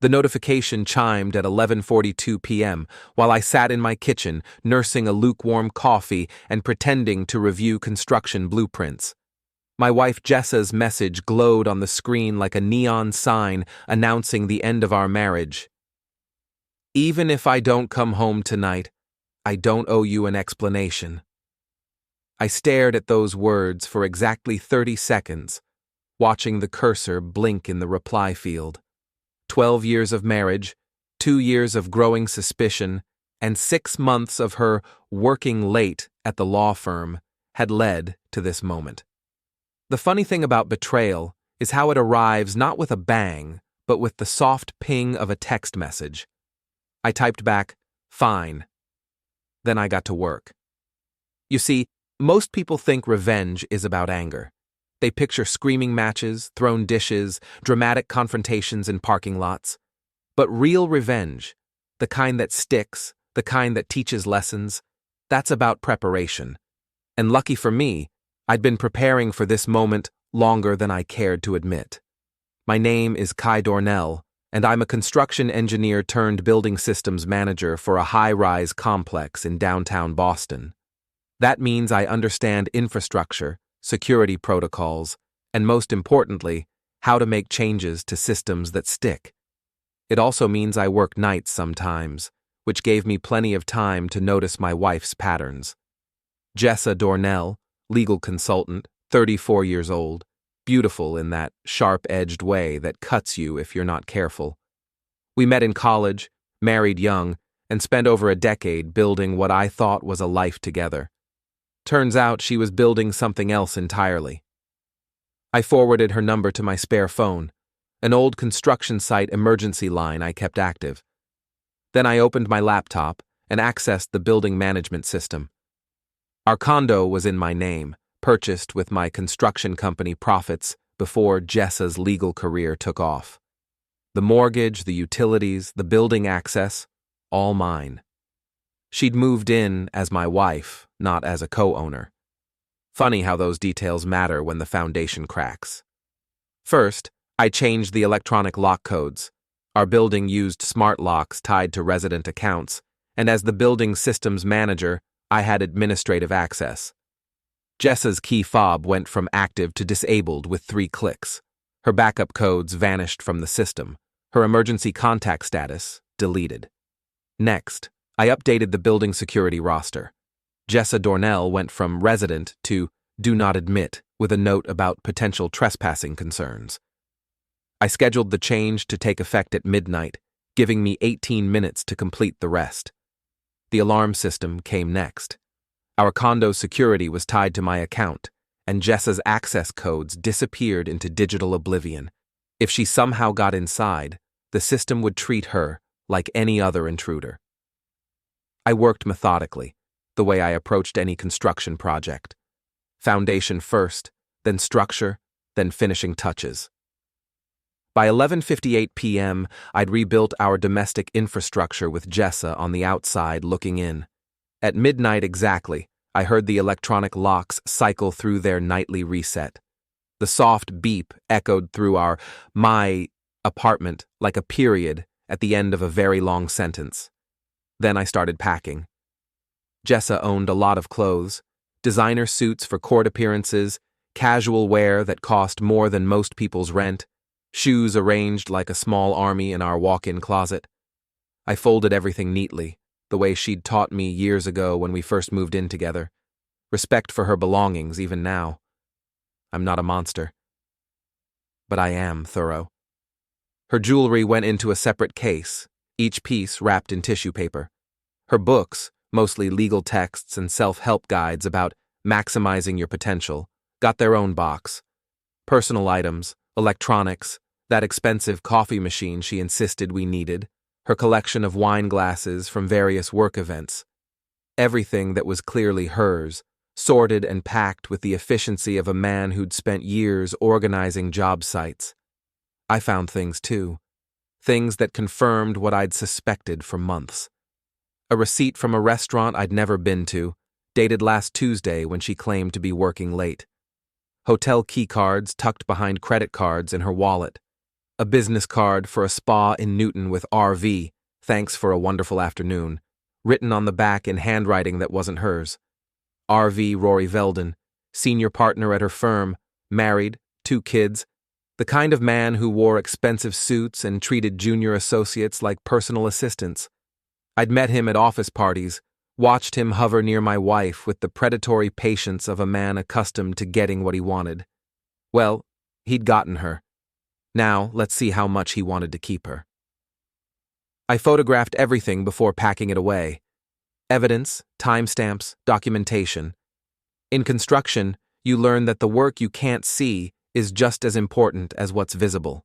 The notification chimed at 11:42 p.m. while I sat in my kitchen, nursing a lukewarm coffee and pretending to review construction blueprints. My wife Jessa's message glowed on the screen like a neon sign announcing the end of our marriage. "Even if I don't come home tonight, I don't owe you an explanation." I stared at those words for exactly 30 seconds, watching the cursor blink in the reply field. 12 years of marriage, 2 years of growing suspicion, and 6 months of her working late at the law firm had led to this moment. The funny thing about betrayal is how it arrives not with a bang, but with the soft ping of a text message. I typed back, "Fine." Then I got to work. You see, most people think revenge is about anger. They picture screaming matches, thrown dishes, dramatic confrontations in parking lots. But real revenge, the kind that sticks, the kind that teaches lessons, that's about preparation. And lucky for me, I'd been preparing for this moment longer than I cared to admit. My name is Kai Dornell, and I'm a construction engineer turned building systems manager for a high-rise complex in downtown Boston. That means I understand infrastructure, security protocols, and most importantly, how to make changes to systems that stick. It also means I work nights sometimes, which gave me plenty of time to notice my wife's patterns. Jessa Dornell, legal consultant, 34 years old, beautiful in that sharp-edged way that cuts you if you're not careful. We met in college, married young, and spent over a decade building what I thought was a life together. Turns out she was building something else entirely. I forwarded her number to my spare phone, an old construction site emergency line I kept active. Then I opened my laptop and accessed the building management system. Our condo was in my name, purchased with my construction company profits before Jessa's legal career took off. The mortgage, the utilities, the building access, all mine. She'd moved in as my wife, not as a co-owner. Funny how those details matter when the foundation cracks. First, I changed the electronic lock codes. Our building used smart locks tied to resident accounts, and as the building systems manager, I had administrative access. Jessa's key fob went from active to disabled with 3 clicks. Her backup codes vanished from the system. Her emergency contact status deleted. Next, I updated the building security roster. Jessa Dornell went from resident to do not admit with a note about potential trespassing concerns. I scheduled the change to take effect at midnight, giving me 18 minutes to complete the rest. The alarm system came next. Our condo security was tied to my account, and Jessa's access codes disappeared into digital oblivion. If she somehow got inside, the system would treat her like any other intruder. I worked methodically, the way I approached any construction project. Foundation first, then structure, then finishing touches. By 11:58 p.m., I'd rebuilt our domestic infrastructure with Jessa on the outside looking in. At midnight exactly, I heard the electronic locks cycle through their nightly reset. The soft beep echoed through my apartment like a period at the end of a very long sentence. Then I started packing. Jessa owned a lot of clothes, designer suits for court appearances, casual wear that cost more than most people's rent, shoes arranged like a small army in our walk-in closet. I folded everything neatly, the way she'd taught me years ago when we first moved in together. Respect for her belongings even now. I'm not a monster. But I am thorough. Her jewelry went into a separate case, each piece wrapped in tissue paper. Her books, mostly legal texts and self-help guides about maximizing your potential, got their own box. Personal items, electronics, that expensive coffee machine she insisted we needed, her collection of wine glasses from various work events. Everything that was clearly hers, sorted and packed with the efficiency of a man who'd spent years organizing job sites. I found things too. Things that confirmed what I'd suspected for months. A receipt from a restaurant I'd never been to, dated last Tuesday when she claimed to be working late. Hotel key cards tucked behind credit cards in her wallet. A business card for a spa in Newton with RV, thanks for a wonderful afternoon, written on the back in handwriting that wasn't hers. RV Rory Velden, senior partner at her firm, married, 2 kids, the kind of man who wore expensive suits and treated junior associates like personal assistants. I'd met him at office parties, watched him hover near my wife with the predatory patience of a man accustomed to getting what he wanted. Well, he'd gotten her. Now, let's see how much he wanted to keep her. I photographed everything before packing it away. Evidence, timestamps, documentation. In construction, you learn that the work you can't see is just as important as what's visible.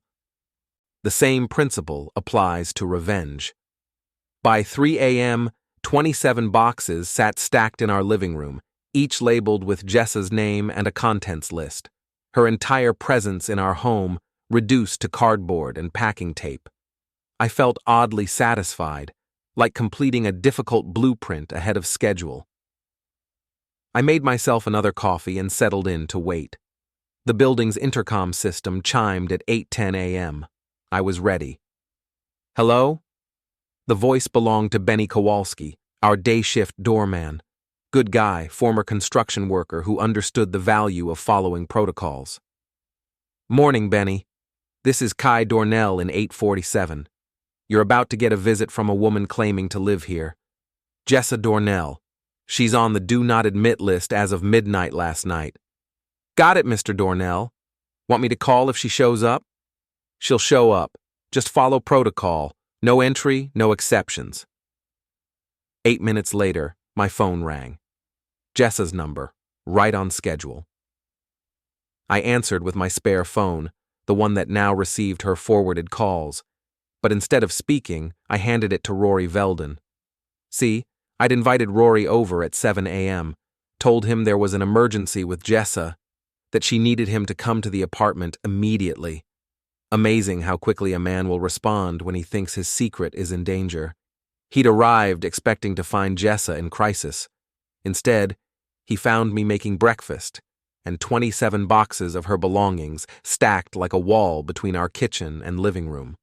The same principle applies to revenge. By 3 a.m., 27 boxes sat stacked in our living room, each labeled with Jessa's name and a contents list, her entire presence in our home reduced to cardboard and packing tape. I felt oddly satisfied, like completing a difficult blueprint ahead of schedule. I made myself another coffee and settled in to wait. The building's intercom system chimed at 8:10 a.m. I was ready. Hello? The voice belonged to Benny Kowalski, our day shift doorman. Good guy, former construction worker who understood the value of following protocols. Morning, Benny. This is Kai Dornell in 847. You're about to get a visit from a woman claiming to live here. Jessa Dornell. She's on the do not admit list as of midnight last night. Got it, Mr. Dornell. Want me to call if she shows up? She'll show up. Just follow protocol. No entry, no exceptions. 8 minutes later, my phone rang. Jessa's number, right on schedule. I answered with my spare phone, the one that now received her forwarded calls, but instead of speaking, I handed it to Rory Velden. See, I'd invited Rory over at 7 a.m., told him there was an emergency with Jessa, that she needed him to come to the apartment immediately. Amazing how quickly a man will respond when he thinks his secret is in danger. He'd arrived expecting to find Jessa in crisis. Instead, he found me making breakfast, and 27 boxes of her belongings stacked like a wall between our kitchen and living room.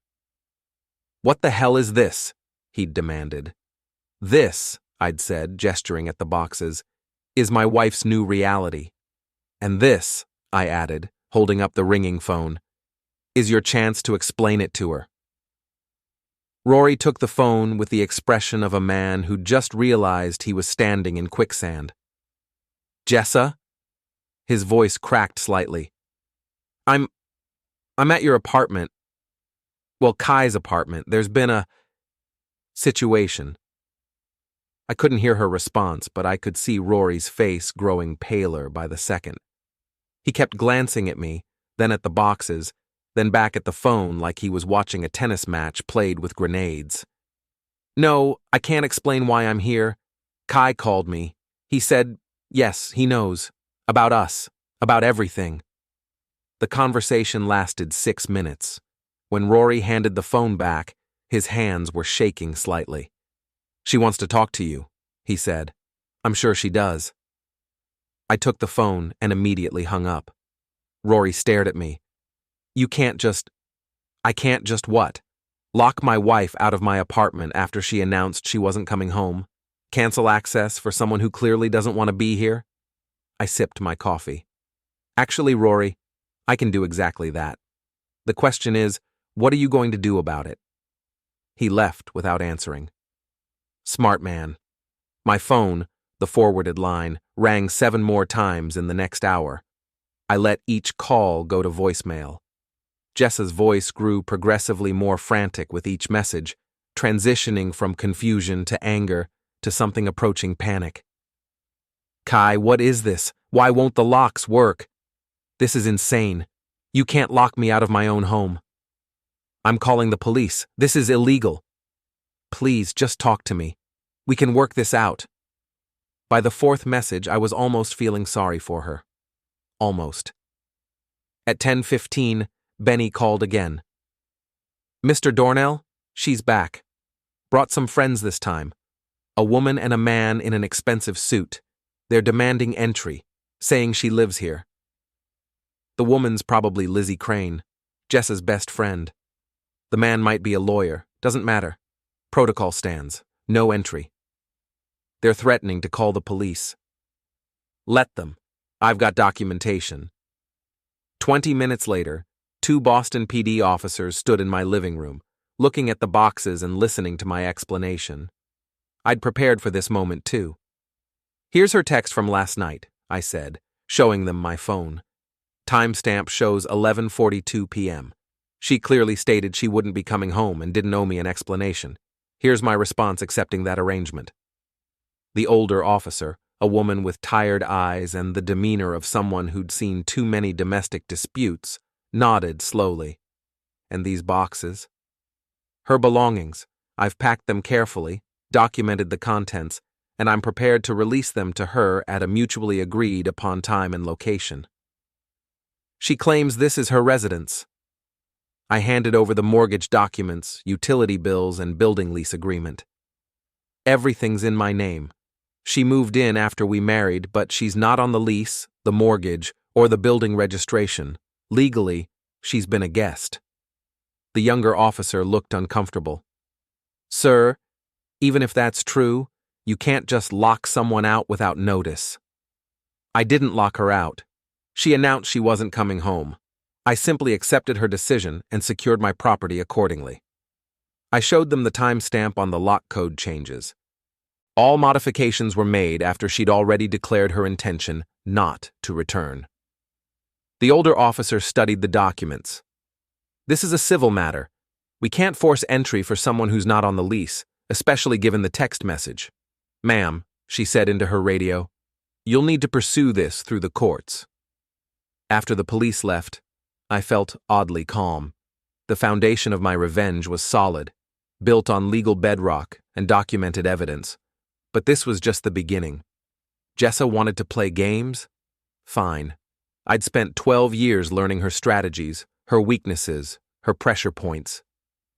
What the hell is this? He'd demanded. This, I'd said, gesturing at the boxes, is my wife's new reality. And this, I added, holding up the ringing phone, is your chance to explain it to her. Rory took the phone with the expression of a man who just realized he was standing in quicksand. Jessa? His voice cracked slightly. I'm at your apartment. Well, Kai's apartment. There's been a situation. I couldn't hear her response, but I could see Rory's face growing paler by the second. He kept glancing at me, then at the boxes, then back at the phone like he was watching a tennis match played with grenades. No, I can't explain why I'm here. Kai called me. He said, yes, he knows. About us. About everything. The conversation lasted 6 minutes. When Rory handed the phone back, his hands were shaking slightly. She wants to talk to you, he said. I'm sure she does. I took the phone and immediately hung up. Rory stared at me. I can't just what? Lock my wife out of my apartment after she announced she wasn't coming home? Cancel access for someone who clearly doesn't want to be here? I sipped my coffee. Actually, Rory, I can do exactly that. The question is, what are you going to do about it? He left without answering. Smart man. My phone, the forwarded line, rang 7 more times in the next hour. I let each call go to voicemail. Jessa's voice grew progressively more frantic with each message, transitioning from confusion to anger to something approaching panic. Kai, what is this? Why won't the locks work? This is insane. You can't lock me out of my own home. I'm calling the police. This is illegal. Please, just talk to me. We can work this out. By the 4th message, I was almost feeling sorry for her. Almost. At 10:15, Benny called again. Mr. Dornell, she's back. Brought some friends this time. A woman and a man in an expensive suit. They're demanding entry, saying she lives here. The woman's probably Lizzie Crane, Jessa's best friend. The man might be a lawyer. Doesn't matter. Protocol stands. No entry. They're threatening to call the police. Let them. I've got documentation. 20 minutes later, 2 Boston PD officers stood in my living room, looking at the boxes and listening to my explanation. I'd prepared for this moment too. Here's her text from last night, I said, showing them my phone. Timestamp shows 11:42 p.m. She clearly stated she wouldn't be coming home and didn't owe me an explanation. Here's my response accepting that arrangement. The older officer, a woman with tired eyes and the demeanor of someone who'd seen too many domestic disputes, nodded slowly. And these boxes? Her belongings. I've packed them carefully, documented the contents, and I'm prepared to release them to her at a mutually agreed upon time and location. She claims this is her residence. I handed over the mortgage documents, utility bills, and building lease agreement. Everything's in my name. She moved in after we married, but she's not on the lease, the mortgage, or the building registration. Legally, she's been a guest. The younger officer looked uncomfortable. Sir, even if that's true, you can't just lock someone out without notice. I didn't lock her out. She announced she wasn't coming home. I simply accepted her decision and secured my property accordingly. I showed them the timestamp on the lock code changes. All modifications were made after she'd already declared her intention not to return. The older officer studied the documents. This is a civil matter. We can't force entry for someone who's not on the lease, especially given the text message. Ma'am, she said into her radio, you'll need to pursue this through the courts. After the police left, I felt oddly calm. The foundation of my revenge was solid, built on legal bedrock and documented evidence. But this was just the beginning. Jessa wanted to play games? Fine. I'd spent 12 years learning her strategies, her weaknesses, her pressure points.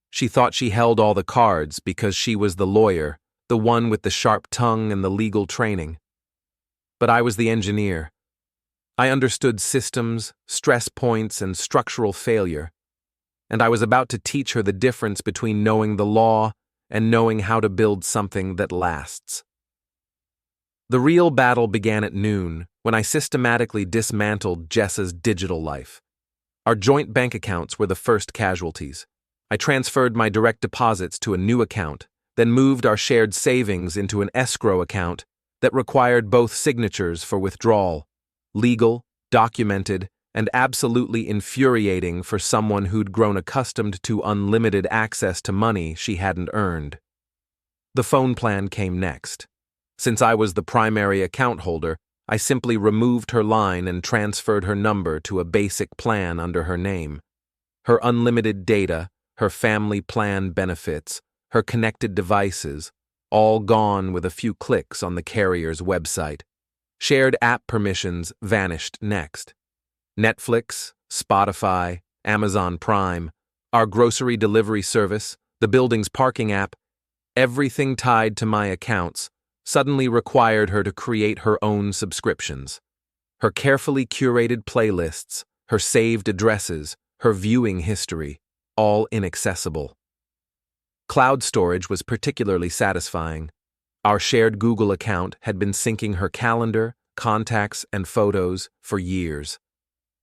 She thought she held all the cards because she was the lawyer, the one with the sharp tongue and the legal training. But I was the engineer. I understood systems, stress points, and structural failure. And I was about to teach her the difference between knowing the law and knowing how to build something that lasts. The real battle began at noon when I systematically dismantled Jessa's digital life. Our joint bank accounts were the first casualties. I transferred my direct deposits to a new account, then moved our shared savings into an escrow account that required both signatures for withdrawal. Legal, documented, and absolutely infuriating for someone who'd grown accustomed to unlimited access to money she hadn't earned. The phone plan came next. Since I was the primary account holder, I simply removed her line and transferred her number to a basic plan under her name. Her unlimited data, her family plan benefits, her connected devices, all gone with a few clicks on the carrier's website. Shared app permissions vanished next. Netflix, Spotify, Amazon Prime, our grocery delivery service, the building's parking app, everything tied to my accounts suddenly required her to create her own subscriptions. Her carefully curated playlists, her saved addresses, her viewing history, all inaccessible. Cloud storage was particularly satisfying. Our shared Google account had been syncing her calendar, contacts, and photos for years.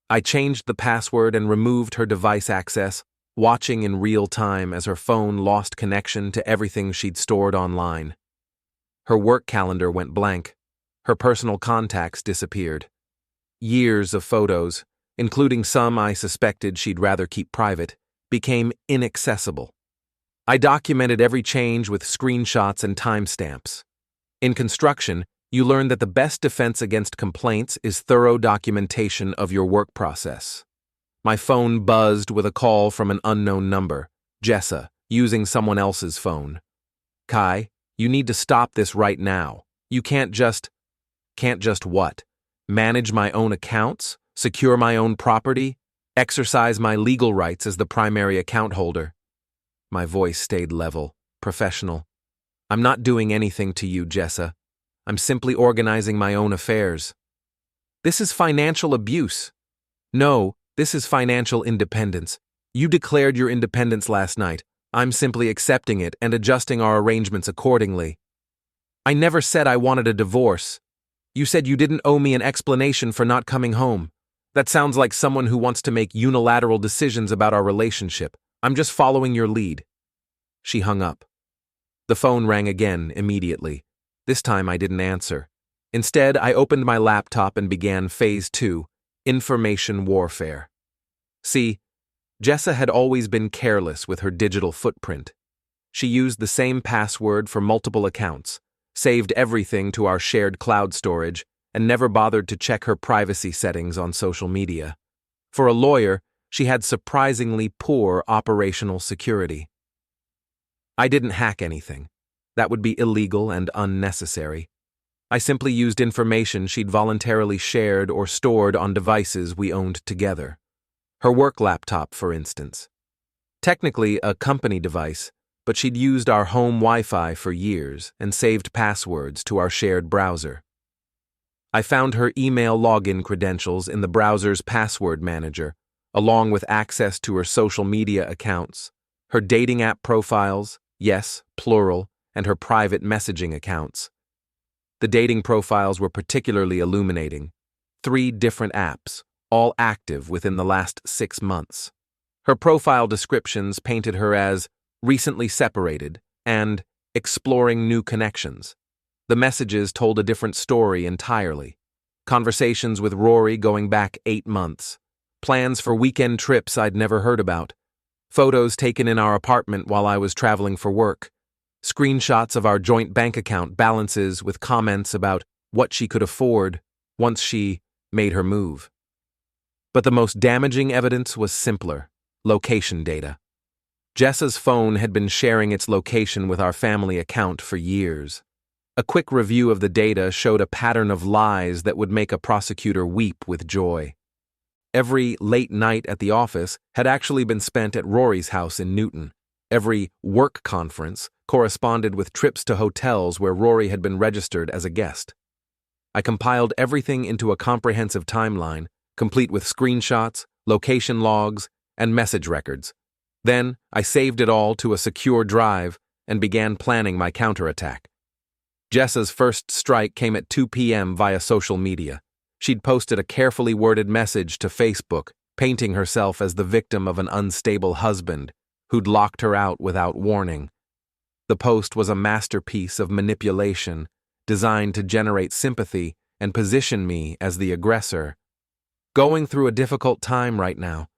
I changed the password and removed her device access, watching in real time as her phone lost connection to everything she'd stored online. Her work calendar went blank. Her personal contacts disappeared. Years of photos, including some I suspected she'd rather keep private, became inaccessible. I documented every change with screenshots and timestamps. In construction, you learn that the best defense against complaints is thorough documentation of your work process. My phone buzzed with a call from an unknown number, Jessa, using someone else's phone. Kai, you need to stop this right now. You can't just what? Manage my own accounts? Secure my own property? Exercise my legal rights as the primary account holder? My voice stayed level, professional. I'm not doing anything to you, Jessa. I'm simply organizing my own affairs. This is financial abuse. No, this is financial independence. You declared your independence last night. I'm simply accepting it and adjusting our arrangements accordingly. I never said I wanted a divorce. You said you didn't owe me an explanation for not coming home. That sounds like someone who wants to make unilateral decisions about our relationship. I'm just following your lead." She hung up. The phone rang again immediately. This time I didn't answer. Instead, I opened my laptop and began Phase 2, Information Warfare. See, Jessa had always been careless with her digital footprint. She used the same password for multiple accounts, saved everything to our shared cloud storage, and never bothered to check her privacy settings on social media. For a lawyer, she had surprisingly poor operational security. I didn't hack anything. That would be illegal and unnecessary. I simply used information she'd voluntarily shared or stored on devices we owned together. Her work laptop, for instance. Technically a company device, but she'd used our home Wi-Fi for years and saved passwords to our shared browser. I found her email login credentials in the browser's password manager, along with access to her social media accounts, her dating app profiles, yes, plural, and her private messaging accounts. The dating profiles were particularly illuminating. 3 different apps, all active within the last 6 months. Her profile descriptions painted her as recently separated and exploring new connections. The messages told a different story entirely. Conversations with Rory going back 8 months. Plans for weekend trips I'd never heard about. Photos taken in our apartment while I was traveling for work. Screenshots of our joint bank account balances with comments about what she could afford once she made her move. But the most damaging evidence was simpler: location data. Jessa's phone had been sharing its location with our family account for years. A quick review of the data showed a pattern of lies that would make a prosecutor weep with joy. Every late night at the office had actually been spent at Rory's house in Newton. Every work conference corresponded with trips to hotels where Rory had been registered as a guest. I compiled everything into a comprehensive timeline, complete with screenshots, location logs, and message records. Then, I saved it all to a secure drive and began planning my counterattack. Jessa's first strike came at 2 p.m. via social media. She'd posted a carefully worded message to Facebook, painting herself as the victim of an unstable husband who'd locked her out without warning. The post was a masterpiece of manipulation, designed to generate sympathy and position me as the aggressor. Going through a difficult time right now.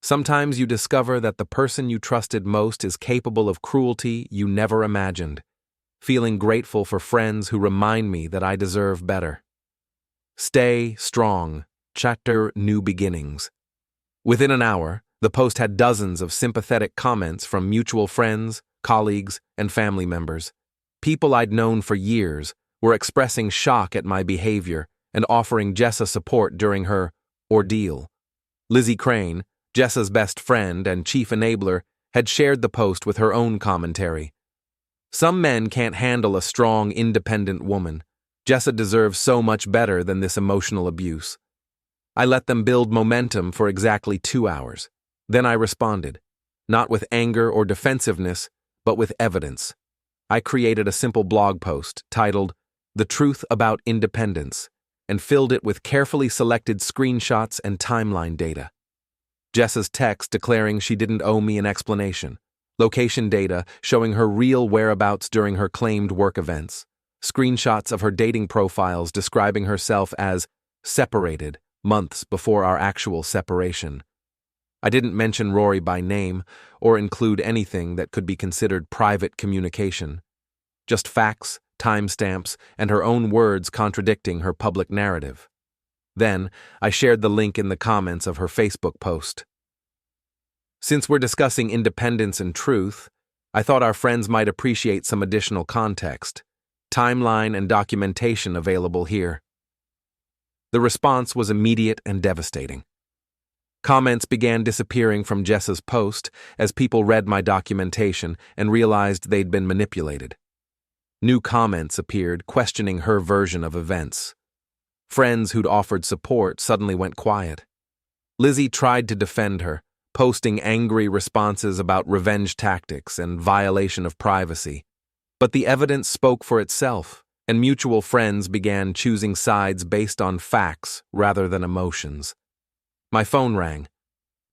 Sometimes you discover that the person you trusted most is capable of cruelty you never imagined. Feeling grateful for friends who remind me that I deserve better. Stay strong. Chapter New Beginnings. Within an hour, the post had dozens of sympathetic comments from mutual friends, colleagues, and family members. People I'd known for years were expressing shock at my behavior and offering Jessa support during her ordeal. Lizzie Crane, Jessa's best friend and chief enabler, had shared the post with her own commentary. Some men can't handle a strong, independent woman. Jessa deserves so much better than this emotional abuse. I let them build momentum for exactly 2 hours. Then I responded, not with anger or defensiveness, but with evidence. I created a simple blog post titled, "The Truth About Independence," and filled it with carefully selected screenshots and timeline data. Jessa's text declaring she didn't owe me an explanation. Location data showing her real whereabouts during her claimed work events. Screenshots of her dating profiles describing herself as separated months before our actual separation. I didn't mention Rory by name or include anything that could be considered private communication. Just facts, timestamps, and her own words contradicting her public narrative. Then, I shared the link in the comments of her Facebook post. Since we're discussing independence and truth, I thought our friends might appreciate some additional context. Timeline and documentation available here. The response was immediate and devastating. Comments began disappearing from Jessa's post as people read my documentation and realized they'd been manipulated. New comments appeared questioning her version of events. Friends who'd offered support suddenly went quiet. Lizzie tried to defend her, posting angry responses about revenge tactics and violation of privacy. But the evidence spoke for itself, and mutual friends began choosing sides based on facts rather than emotions. My phone rang.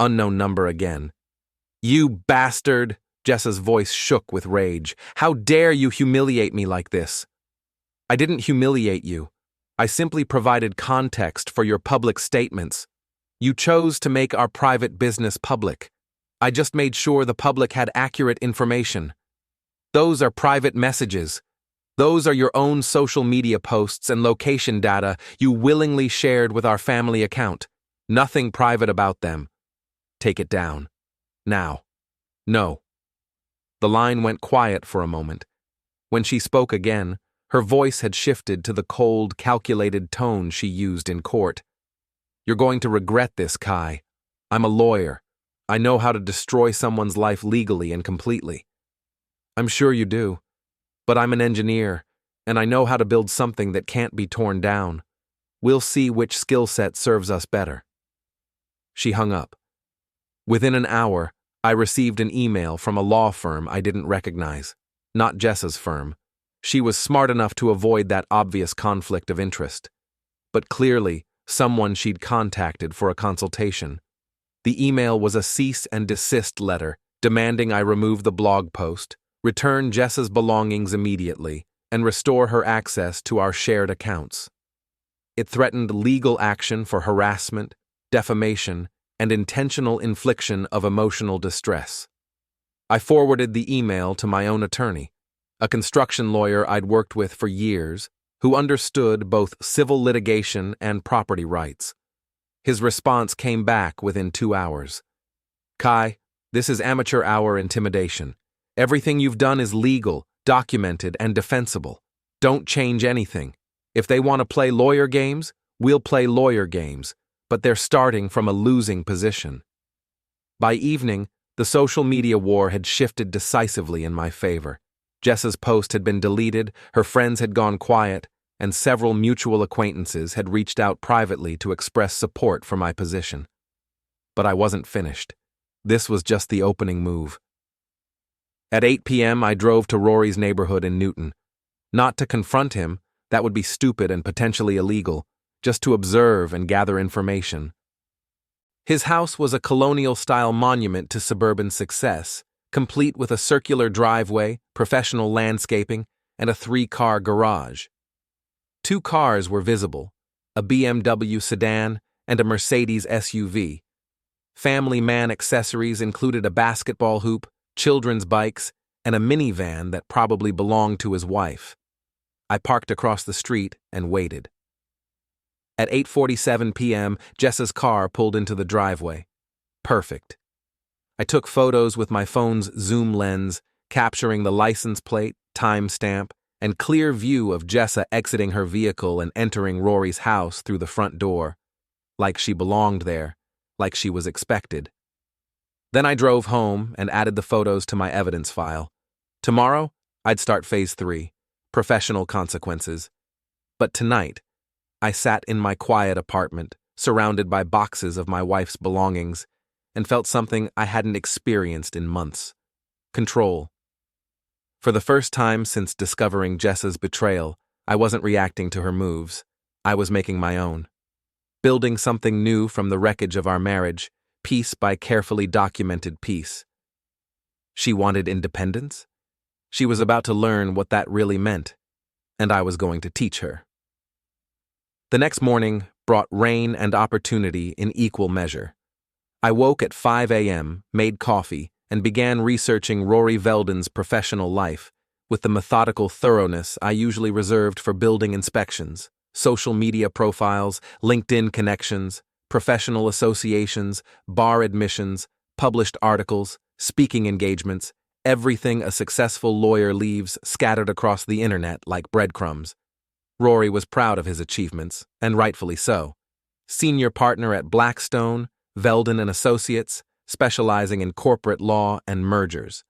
Unknown number again. "You bastard!" Jessa's voice shook with rage. "How dare you humiliate me like this?" "I didn't humiliate you. I simply provided context for your public statements. You chose to make our private business public. I just made sure the public had accurate information. Those are private messages. Those are your own social media posts and location data you willingly shared with our family account. Nothing private about them. Take it down. Now." "No." The line went quiet for a moment. When she spoke again, her voice had shifted to the cold, calculated tone she used in court. "You're going to regret this, Kai. I'm a lawyer. I know how to destroy someone's life legally and completely." "I'm sure you do. But I'm an engineer, and I know how to build something that can't be torn down. We'll see which skill set serves us better." She hung up. Within an hour, I received an email from a law firm I didn't recognize. Not Jessa's firm. She was smart enough to avoid that obvious conflict of interest. But clearly, someone she'd contacted for a consultation. The email was a cease and desist letter demanding I remove the blog post, return Jessa's belongings immediately, and restore her access to our shared accounts. It threatened legal action for harassment, defamation, and intentional infliction of emotional distress. I forwarded the email to my own attorney, a construction lawyer I'd worked with for years, who understood both civil litigation and property rights. His response came back within 2 hours. "Kai, this is amateur hour intimidation. Everything you've done is legal, documented, and defensible. Don't change anything. If they want to play lawyer games, we'll play lawyer games, but they're starting from a losing position." By evening, the social media war had shifted decisively in my favor. Jessa's post had been deleted, her friends had gone quiet, and several mutual acquaintances had reached out privately to express support for my position. But I wasn't finished. This was just the opening move. At 8 p.m., I drove to Rory's neighborhood in Newton. Not to confront him, that would be stupid and potentially illegal, just to observe and gather information. His house was a colonial-style monument to suburban success, complete with a circular driveway, professional landscaping, and a 3-car garage. 2 cars were visible, a BMW sedan and a Mercedes SUV. Family man accessories included a basketball hoop, children's bikes, and a minivan that probably belonged to his wife. I parked across the street and waited. At 8:47 p.m., Jessa's car pulled into the driveway. Perfect. I took photos with my phone's zoom lens, capturing the license plate, timestamp, and clear view of Jessa exiting her vehicle and entering Rory's house through the front door, like she belonged there, like she was expected. Then I drove home and added the photos to my evidence file. Tomorrow, I'd start phase 3, professional consequences. But tonight, I sat in my quiet apartment, surrounded by boxes of my wife's belongings, and felt something I hadn't experienced in months. Control. For the first time since discovering Jessa's betrayal, I wasn't reacting to her moves. I was making my own. Building something new from the wreckage of our marriage, piece by carefully documented piece. She wanted independence. She was about to learn what that really meant, and I was going to teach her. The next morning brought rain and opportunity in equal measure. I woke at 5 a.m., made coffee, and began researching Rory Veldon's professional life with the methodical thoroughness I usually reserved for building inspections, social media profiles, LinkedIn connections, professional associations, bar admissions, published articles, speaking engagements, everything a successful lawyer leaves scattered across the internet like breadcrumbs. Rory was proud of his achievements, and rightfully so. Senior partner at Blackstone, Veldon and Associates, specializing in corporate law and mergers.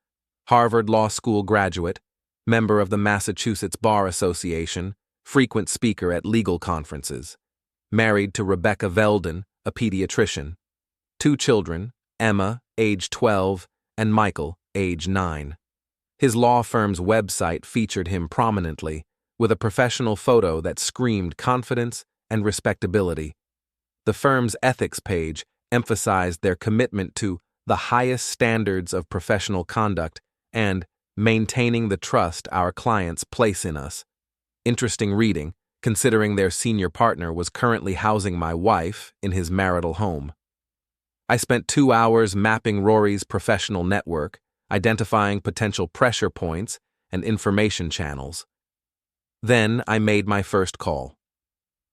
Harvard Law School graduate, member of the Massachusetts Bar Association, frequent speaker at legal conferences. Married to Rebecca Veldon, a pediatrician. 2 children, Emma, age 12, and Michael, age 9. His law firm's website featured him prominently, with a professional photo that screamed confidence and respectability. The firm's ethics page emphasized their commitment to the highest standards of professional conduct and maintaining the trust our clients place in us. Interesting reading, considering their senior partner was currently housing my wife in his marital home. I spent 2 hours mapping Rory's professional network, identifying potential pressure points and information channels. Then I made my first call.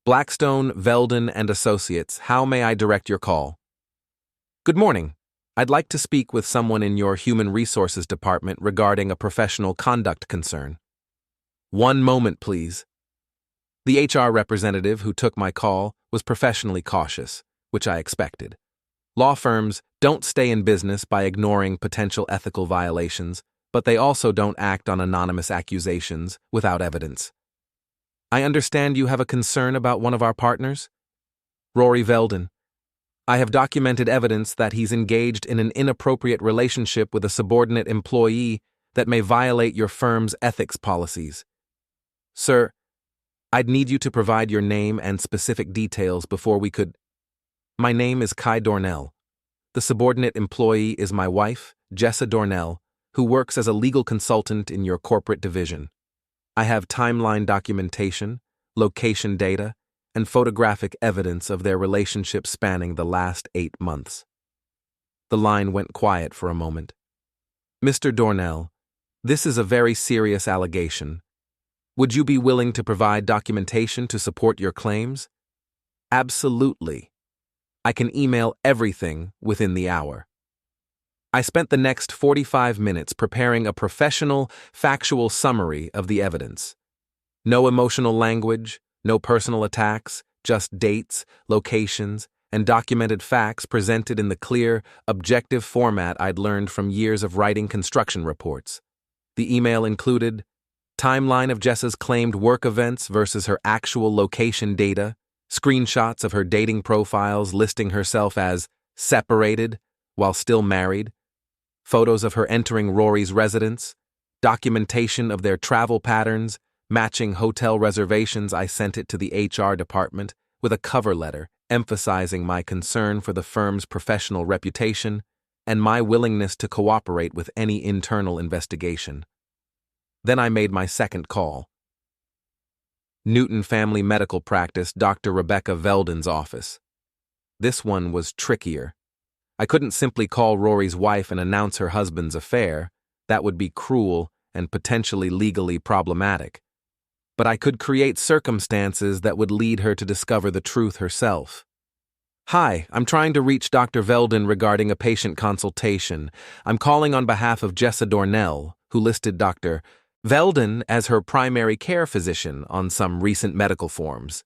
Blackstone, Veldon and Associates, how may I direct your call? Good morning. I'd like to speak with someone in your Human Resources Department regarding a professional conduct concern. One moment, please. The HR representative who took my call was professionally cautious, which I expected. Law firms don't stay in business by ignoring potential ethical violations, but they also don't act on anonymous accusations without evidence. I understand you have a concern about one of our partners? Rory Veldon. I have documented evidence that he's engaged in an inappropriate relationship with a subordinate employee that may violate your firm's ethics policies. Sir, I'd need you to provide your name and specific details before we could. My name is Kai Dornell. The subordinate employee is my wife, Jessa Dornell, who works as a legal consultant in your corporate division. I have timeline documentation, location data, and photographic evidence of their relationship spanning the last 8 months. The line went quiet for a moment. Mr. Dornell, this is a very serious allegation. Would you be willing to provide documentation to support your claims? Absolutely. I can email everything within the hour. I spent the next 45 minutes preparing a professional, factual summary of the evidence. No emotional language, no personal attacks, just dates, locations, and documented facts presented in the clear, objective format I'd learned from years of writing construction reports. The email included timeline of Jessa's claimed work events versus her actual location data, screenshots of her dating profiles listing herself as separated while still married, photos of her entering Rory's residence, documentation of their travel patterns, matching hotel reservations. I sent it to the HR department with a cover letter emphasizing my concern for the firm's professional reputation and my willingness to cooperate with any internal investigation. Then I made my second call. Newton Family Medical Practice, Dr. Rebecca Veldon's office. This one was trickier. I couldn't simply call Rory's wife and announce her husband's affair. That would be cruel and potentially legally problematic. But I could create circumstances that would lead her to discover the truth herself. Hi, I'm trying to reach Dr. Veldon regarding a patient consultation. I'm calling on behalf of Jessa Dornell, who listed Dr. Veldon as her primary care physician on some recent medical forms.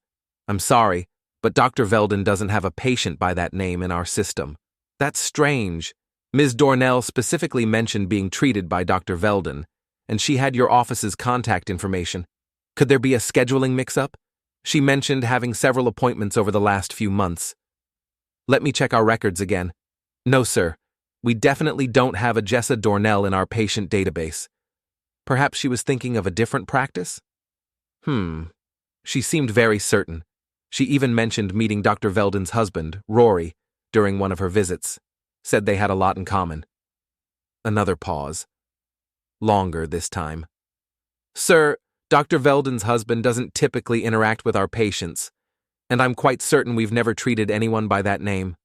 I'm sorry, but Dr. Veldon doesn't have a patient by that name in our system. That's strange. Ms. Dornell specifically mentioned being treated by Dr. Veldon, and she had your office's contact information. Could there be a scheduling mix-up? She mentioned having several appointments over the last few months. Let me check our records again. No, sir. We definitely don't have a Jessa Dornell in our patient database. Perhaps she was thinking of a different practice? She seemed very certain. She even mentioned meeting Dr. Veldon's husband, Rory, during one of her visits. Said they had a lot in common. Another pause. Longer this time. Sir, Dr. Veldon's husband doesn't typically interact with our patients, and I'm quite certain we've never treated anyone by that name.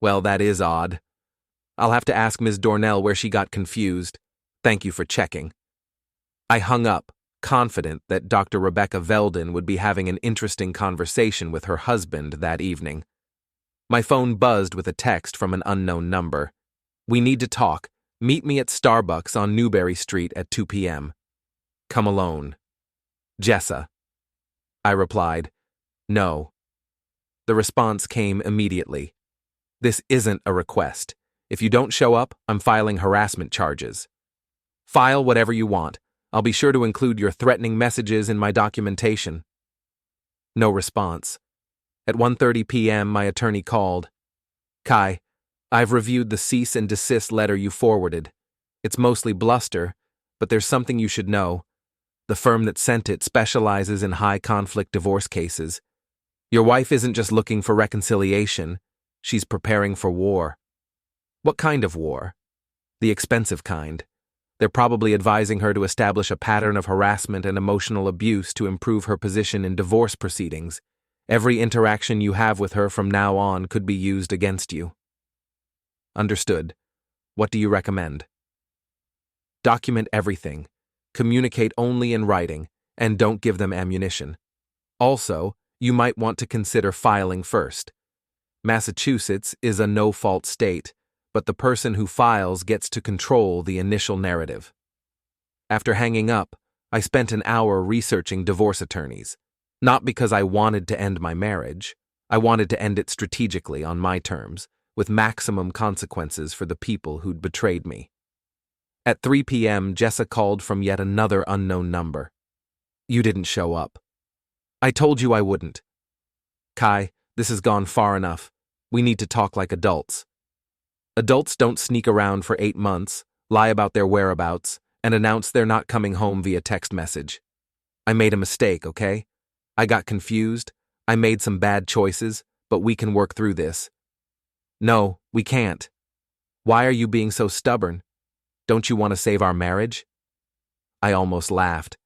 Well, that is odd. I'll have to ask Ms. Dornell where she got confused. Thank you for checking. I hung up, confident that Dr. Rebecca Veldon would be having an interesting conversation with her husband that evening. My phone buzzed with a text from an unknown number. We need to talk. Meet me at Starbucks on Newberry Street at 2 p.m. Come alone. Jessa. I replied, no. The response came immediately. This isn't a request. If you don't show up, I'm filing harassment charges. File whatever you want. I'll be sure to include your threatening messages in my documentation. No response. At 1:30 p.m., my attorney called. Kai, I've reviewed the cease and desist letter you forwarded. It's mostly bluster, but there's something you should know. The firm that sent it specializes in high-conflict divorce cases. Your wife isn't just looking for reconciliation, she's preparing for war. What kind of war? The expensive kind. They're probably advising her to establish a pattern of harassment and emotional abuse to improve her position in divorce proceedings. Every interaction you have with her from now on could be used against you. Understood. What do you recommend? Document everything. Communicate only in writing, and don't give them ammunition. Also, you might want to consider filing first. Massachusetts is a no-fault state, but the person who files gets to control the initial narrative. After hanging up, I spent an hour researching divorce attorneys. Not because I wanted to end my marriage. I wanted to end it strategically on my terms, with maximum consequences for the people who'd betrayed me. At 3 p.m., Jessa called from yet another unknown number. You didn't show up. I told you I wouldn't. Kai, this has gone far enough. We need to talk like adults. Adults don't sneak around for 8 months, lie about their whereabouts, and announce they're not coming home via text message. I made a mistake, okay? I got confused. I made some bad choices, but we can work through this. No, we can't. Why are you being so stubborn? Don't you want to save our marriage? I almost laughed.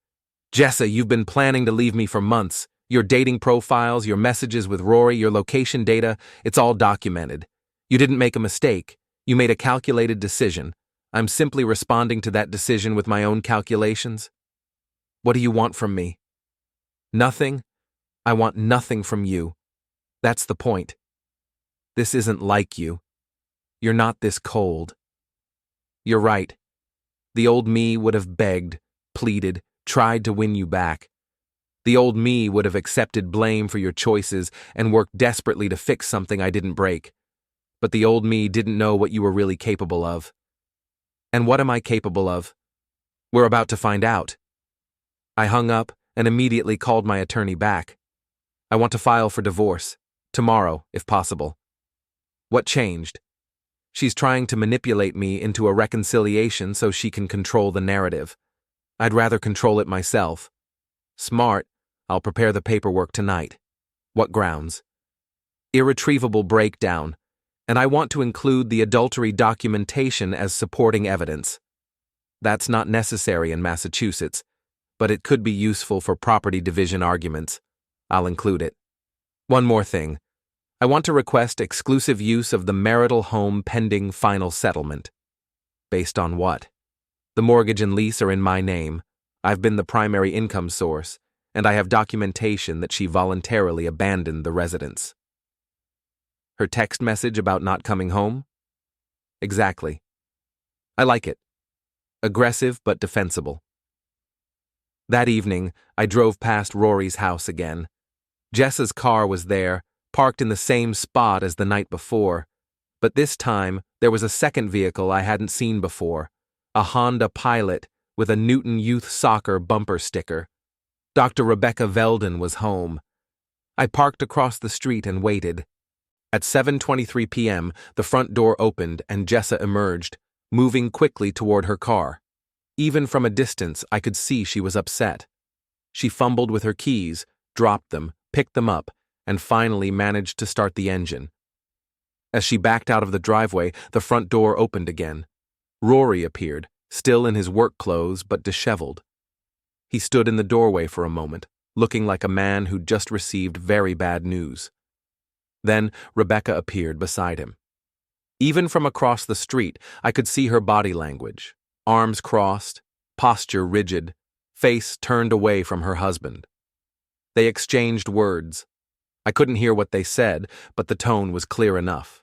Jessa, you've been planning to leave me for months. Your dating profiles, your messages with Rory, your location data, it's all documented. You didn't make a mistake. You made a calculated decision. I'm simply responding to that decision with my own calculations. What do you want from me? Nothing? I want nothing from you. That's the point. This isn't like you. You're not this cold. You're right. The old me would have begged, pleaded, tried to win you back. The old me would have accepted blame for your choices and worked desperately to fix something I didn't break. But the old me didn't know what you were really capable of. And what am I capable of? We're about to find out. I hung up and immediately called my attorney back. I want to file for divorce. Tomorrow, if possible. What changed? She's trying to manipulate me into a reconciliation so she can control the narrative. I'd rather control it myself. Smart. I'll prepare the paperwork tonight. What grounds? Irretrievable breakdown. And I want to include the adultery documentation as supporting evidence. That's not necessary in Massachusetts, but it could be useful for property division arguments. I'll include it. One more thing. I want to request exclusive use of the marital home pending final settlement. Based on what? The mortgage and lease are in my name. I've been the primary income source, and I have documentation that she voluntarily abandoned the residence. Her text message about not coming home? Exactly. I like it. Aggressive but defensible. That evening, I drove past Rory's house again. Jessa's car was there, parked in the same spot as the night before, but this time there was a second vehicle I hadn't seen before, a Honda Pilot with a Newton Youth Soccer bumper sticker. Dr. Rebecca Veldon was home. I parked across the street and waited. At 7:23 p.m., the front door opened and Jessa emerged, moving quickly toward her car. Even from a distance, I could see she was upset. She fumbled with her keys, dropped them, picked them up, and finally managed to start the engine. As she backed out of the driveway, the front door opened again. Rory appeared, still in his work clothes but disheveled. He stood in the doorway for a moment, looking like a man who'd just received very bad news. Then Rebecca appeared beside him. Even from across the street, I could see her body language, arms crossed, posture rigid, face turned away from her husband. They exchanged words. I couldn't hear what they said, but the tone was clear enough.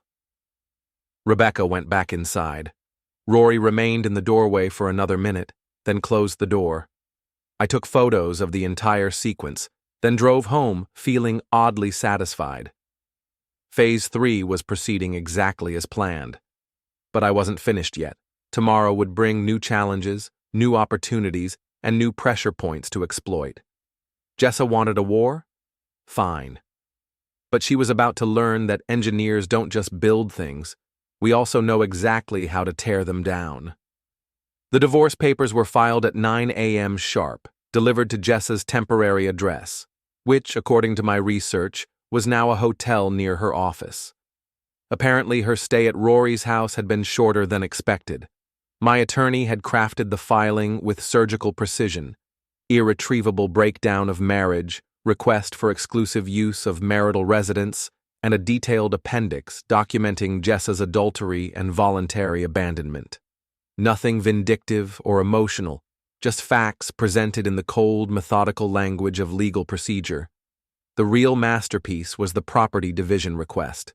Rebecca went back inside. Rory remained in the doorway for another minute, then closed the door. I took photos of the entire sequence, then drove home feeling oddly satisfied. Phase 3 was proceeding exactly as planned. But I wasn't finished yet. Tomorrow would bring new challenges, new opportunities, and new pressure points to exploit. Jessa wanted a war? Fine. But she was about to learn that engineers don't just build things, We also know exactly how to tear them down. The divorce papers were filed at 9 a.m. sharp, delivered to Jessa's temporary address, which, according to my research, was now a hotel near her office. Apparently, her stay at Rory's house had been shorter than expected. My attorney had crafted the filing with surgical precision: irretrievable breakdown of marriage, request for exclusive use of marital residence, and a detailed appendix documenting Jessa's adultery and voluntary abandonment. Nothing vindictive or emotional, just facts presented in the cold, methodical language of legal procedure. The real masterpiece was the property division request.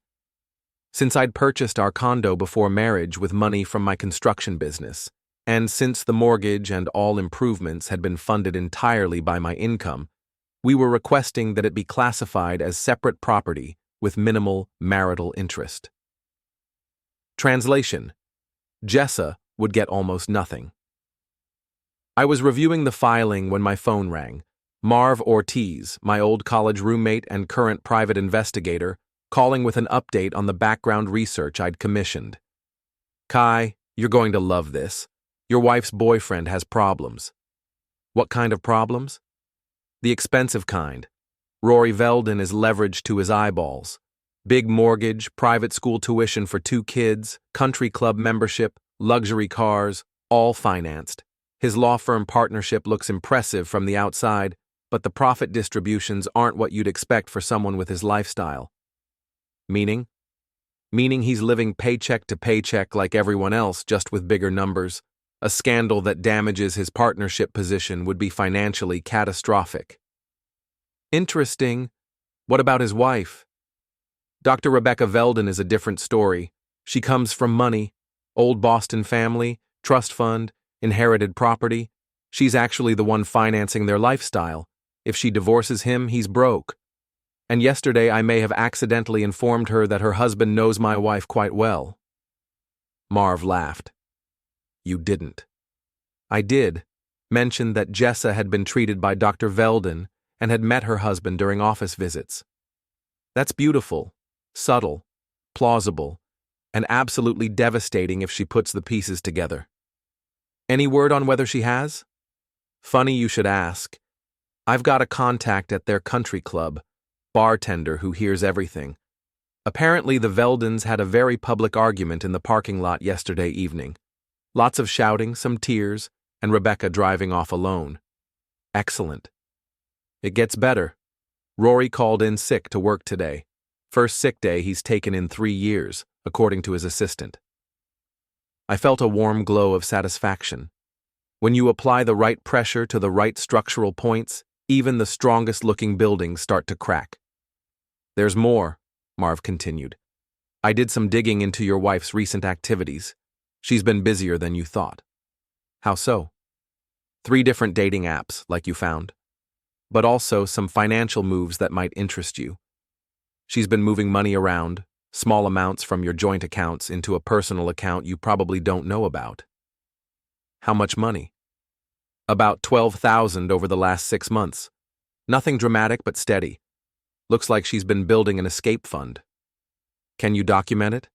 Since I'd purchased our condo before marriage with money from my construction business, and since the mortgage and all improvements had been funded entirely by my income, we were requesting that it be classified as separate property with minimal marital interest. Translation: Jessa would get almost nothing. I was reviewing the filing when my phone rang. Marv Ortiz, my old college roommate and current private investigator, calling with an update on the background research I'd commissioned. "Kai, you're going to love this. Your wife's boyfriend has problems." "What kind of problems?" "The expensive kind. Rory Veldon is leveraged to his eyeballs. Big mortgage, private school tuition for 2 kids, country club membership, luxury cars, all financed. His law firm partnership looks impressive from the outside, but the profit distributions aren't what you'd expect for someone with his lifestyle." "Meaning?" "Meaning he's living paycheck to paycheck like everyone else, just with bigger numbers. A scandal that damages his partnership position would be financially catastrophic." "Interesting. What about his wife?" "Dr. Rebecca Veldon is a different story. She comes from money, old Boston family, trust fund, inherited property. She's actually the one financing their lifestyle. If she divorces him, he's broke. And yesterday I may have accidentally informed her that her husband knows my wife quite well." Marv laughed. "You didn't." "I did. Mentioned that Jessa had been treated by Dr. Veldon and had met her husband during office visits. That's beautiful, subtle, plausible, and absolutely devastating if she puts the pieces together." "Any word on whether she has?" "Funny you should ask. I've got a contact at their country club, bartender who hears everything. Apparently the Veldons had a very public argument in the parking lot yesterday evening. Lots of shouting, some tears, and Rebecca driving off alone. Excellent. It gets better. Rory called in sick to work today. First sick day he's taken in 3 years, according to his assistant." I felt a warm glow of satisfaction. When you apply the right pressure to the right structural points, even the strongest-looking buildings start to crack. "There's more," Marv continued. "I did some digging into your wife's recent activities. She's been busier than you thought." "How so?" 3 different dating apps, like you found. But also some financial moves that might interest you. She's been moving money around, small amounts from your joint accounts into a personal account you probably don't know about." "How much money?" "About $12,000 over the last 6 months. Nothing dramatic but steady. Looks like she's been building an escape fund." "Can you document it?"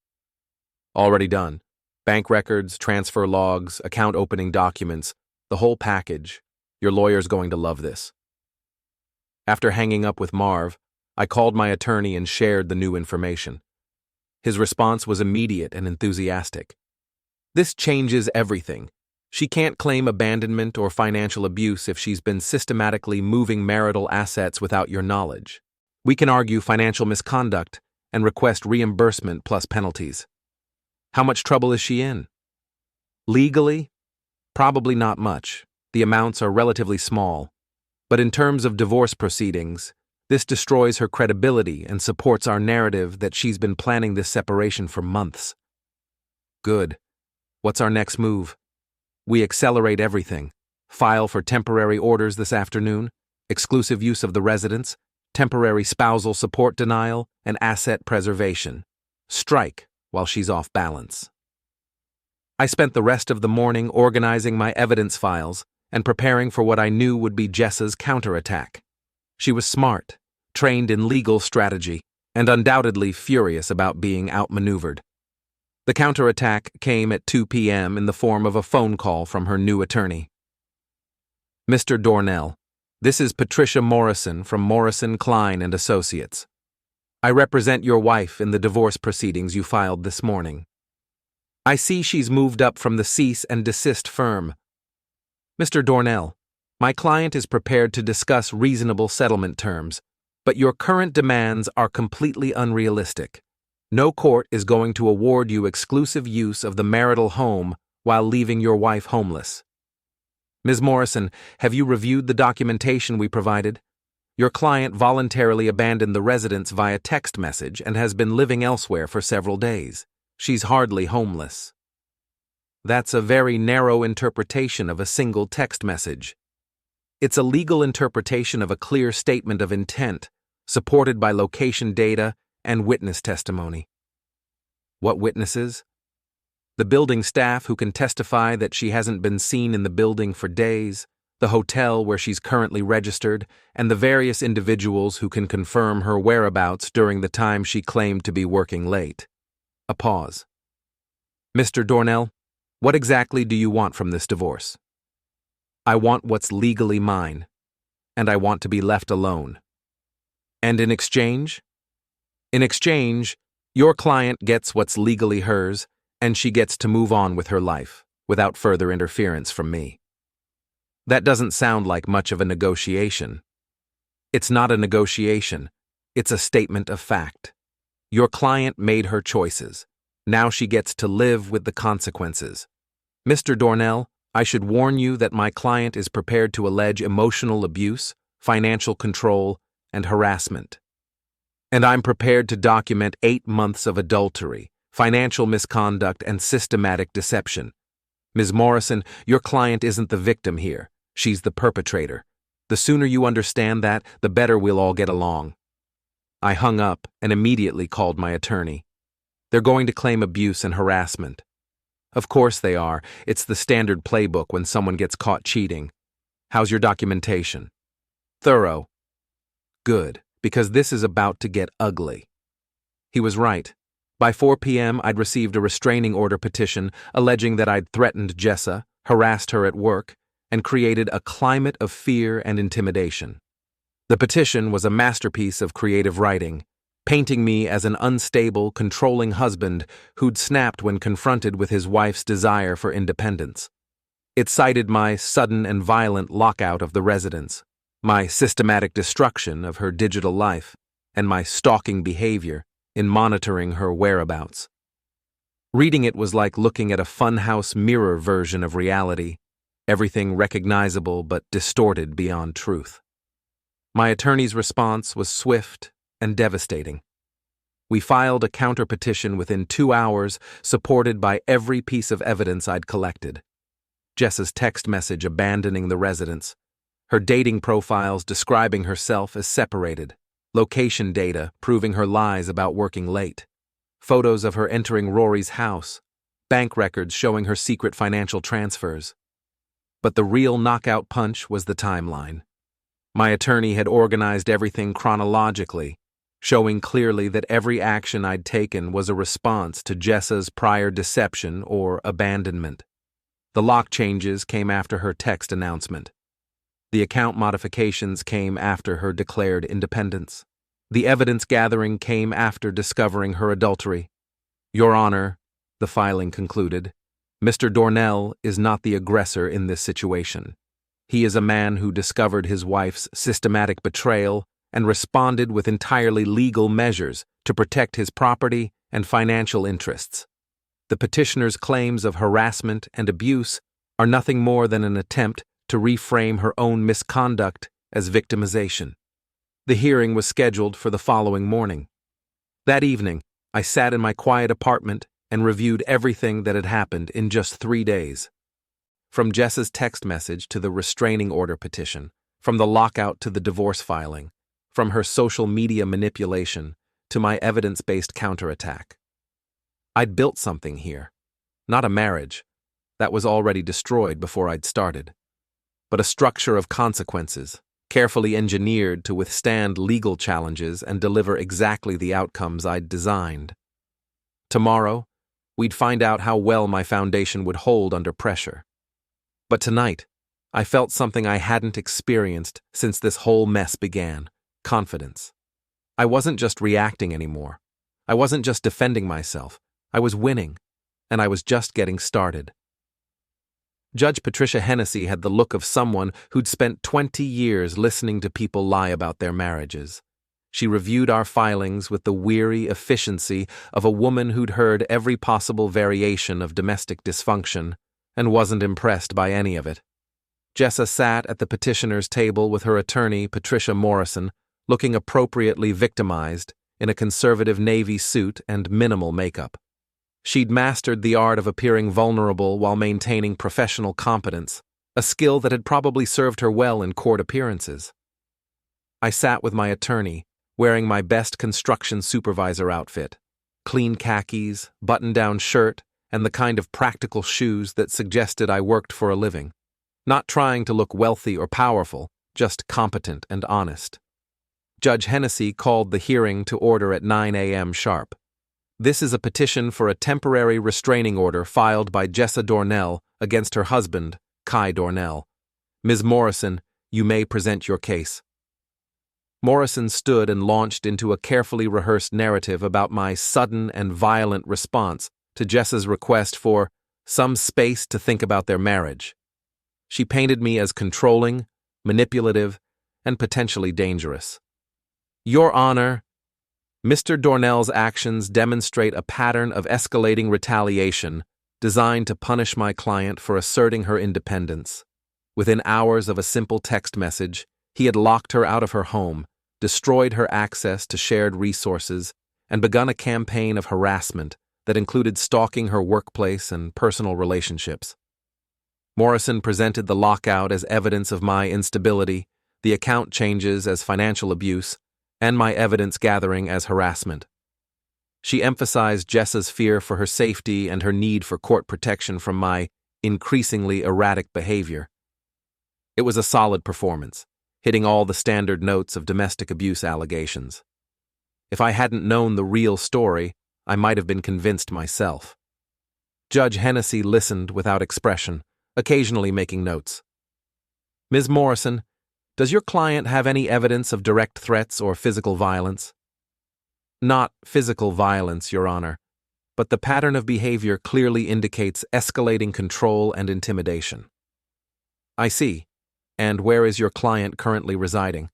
"Already done. Bank records, transfer logs, account opening documents, the whole package. Your lawyer's going to love this." After hanging up with Marv, I called my attorney and shared the new information. His response was immediate and enthusiastic. "This changes everything. She can't claim abandonment or financial abuse if she's been systematically moving marital assets without your knowledge. We can argue financial misconduct and request reimbursement plus penalties." "How much trouble is she in?" "Legally? Probably not much. The amounts are relatively small. But in terms of divorce proceedings, this destroys her credibility and supports our narrative that she's been planning this separation for months." "Good. What's our next move?" "We accelerate everything. File for temporary orders this afternoon, exclusive use of the residence, temporary spousal support denial, and asset preservation. Strike while she's off balance." I spent the rest of the morning organizing my evidence files and preparing for what I knew would be Jessa's counterattack. She was smart, trained in legal strategy, and undoubtedly furious about being outmaneuvered. The counterattack came at 2 p.m. in the form of a phone call from her new attorney. Mr. Dornell, this is Patricia Morrison from Morrison, Klein & Associates. I represent your wife in the divorce proceedings you filed this morning. I see she's moved up from the cease and desist firm. Mr. Dornell, my client is prepared to discuss reasonable settlement terms, but your current demands are completely unrealistic. No court is going to award you exclusive use of the marital home while leaving your wife homeless. Ms. Morrison, have you reviewed the documentation we provided? Your client voluntarily abandoned the residence via text message and has been living elsewhere for several days. She's hardly homeless. That's a very narrow interpretation of a single text message. It's a legal interpretation of a clear statement of intent, supported by location data and witness testimony. What witnesses? The building staff who can testify that she hasn't been seen in the building for days, the hotel where she's currently registered, and the various individuals who can confirm her whereabouts during the time she claimed to be working late. A pause. Mr. Dornell, what exactly do you want from this divorce? I want what's legally mine, and I want to be left alone. And in exchange? In exchange, your client gets what's legally hers, and she gets to move on with her life, without further interference from me. That doesn't sound like much of a negotiation. It's not a negotiation, it's a statement of fact. Your client made her choices. Now she gets to live with the consequences. Mr. Dornell, I should warn you that my client is prepared to allege emotional abuse, financial control, and harassment. And I'm prepared to document 8 months of adultery, financial misconduct, and systematic deception. Ms. Morrison, your client isn't the victim here. She's the perpetrator. The sooner you understand that, the better we'll all get along. I hung up and immediately called my attorney. They're going to claim abuse and harassment. Of course they are. It's the standard playbook when someone gets caught cheating. How's your documentation? Thorough. Good, because this is about to get ugly. He was right. By 4 p.m., I'd received a restraining order petition alleging that I'd threatened Jessa, harassed her at work, and created a climate of fear and intimidation. The petition was a masterpiece of creative writing, painting me as an unstable, controlling husband who'd snapped when confronted with his wife's desire for independence. It cited my sudden and violent lockout of the residence, my systematic destruction of her digital life, and my stalking behavior in monitoring her whereabouts. Reading it was like looking at a funhouse mirror version of reality, everything recognizable but distorted beyond truth. My attorney's response was swift and devastating. We filed a counterpetition within 2 hours, supported by every piece of evidence I'd collected. Jessa's text message abandoning the residence, her dating profiles describing herself as separated, location data proving her lies about working late, photos of her entering Rory's house, bank records showing her secret financial transfers. But the real knockout punch was the timeline. My attorney had organized everything chronologically, showing clearly that every action I'd taken was a response to Jessa's prior deception or abandonment. The lock changes came after her text announcement. The account modifications came after her declared independence. The evidence gathering came after discovering her adultery. Your Honor, the filing concluded, Mr. Dornell is not the aggressor in this situation. He is a man who discovered his wife's systematic betrayal and responded with entirely legal measures to protect his property and financial interests. The petitioner's claims of harassment and abuse are nothing more than an attempt to reframe her own misconduct as victimization. The hearing was scheduled for the following morning. That evening, I sat in my quiet apartment and reviewed everything that had happened in just 3 days. From Jessa's text message to the restraining order petition, from the lockout to the divorce filing, from her social media manipulation to my evidence-based counterattack. I'd built something here. Not a marriage. That was already destroyed before I'd started. But a structure of consequences, carefully engineered to withstand legal challenges and deliver exactly the outcomes I'd designed. Tomorrow, We'd find out how well my foundation would hold under pressure. But tonight, I felt something I hadn't experienced since this whole mess began: confidence. I wasn't just reacting anymore. I wasn't just defending myself. I was winning, and I was just getting started. Judge Patricia Hennessy had the look of someone who'd spent 20 years listening to people lie about their marriages. She reviewed our filings with the weary efficiency of a woman who'd heard every possible variation of domestic dysfunction and wasn't impressed by any of it. Jessa sat at the petitioner's table with her attorney, Patricia Morrison, looking appropriately victimized in a conservative navy suit and minimal makeup. She'd mastered the art of appearing vulnerable while maintaining professional competence, a skill that had probably served her well in court appearances. I sat with my attorney, wearing my best construction supervisor outfit: clean khakis, button-down shirt, and the kind of practical shoes that suggested I worked for a living. Not trying to look wealthy or powerful, just competent and honest. Judge Hennessy called the hearing to order at 9 a.m. sharp. This is a petition for a temporary restraining order filed by Jessa Dornell against her husband, Kai Dornell. Ms. Morrison, you may present your case. Morrison stood and launched into a carefully rehearsed narrative about my sudden and violent response to Jessa's request for some space to think about their marriage. She painted me as controlling, manipulative, and potentially dangerous. Your Honor, Mr. Dornell's actions demonstrate a pattern of escalating retaliation designed to punish my client for asserting her independence. Within hours of a simple text message, he had locked her out of her home, destroyed her access to shared resources, and begun a campaign of harassment that included stalking her workplace and personal relationships. Morrison presented the lockout as evidence of my instability, the account changes as financial abuse, and my evidence gathering as harassment. She emphasized Jessa's fear for her safety and her need for court protection from my increasingly erratic behavior. It was a solid performance, hitting all the standard notes of domestic abuse allegations. If I hadn't known the real story, I might have been convinced myself. Judge Hennessy listened without expression, occasionally making notes. Ms. Morrison, does your client have any evidence of direct threats or physical violence? Not physical violence, Your Honor, but the pattern of behavior clearly indicates escalating control and intimidation. I see. And where is your client currently residing?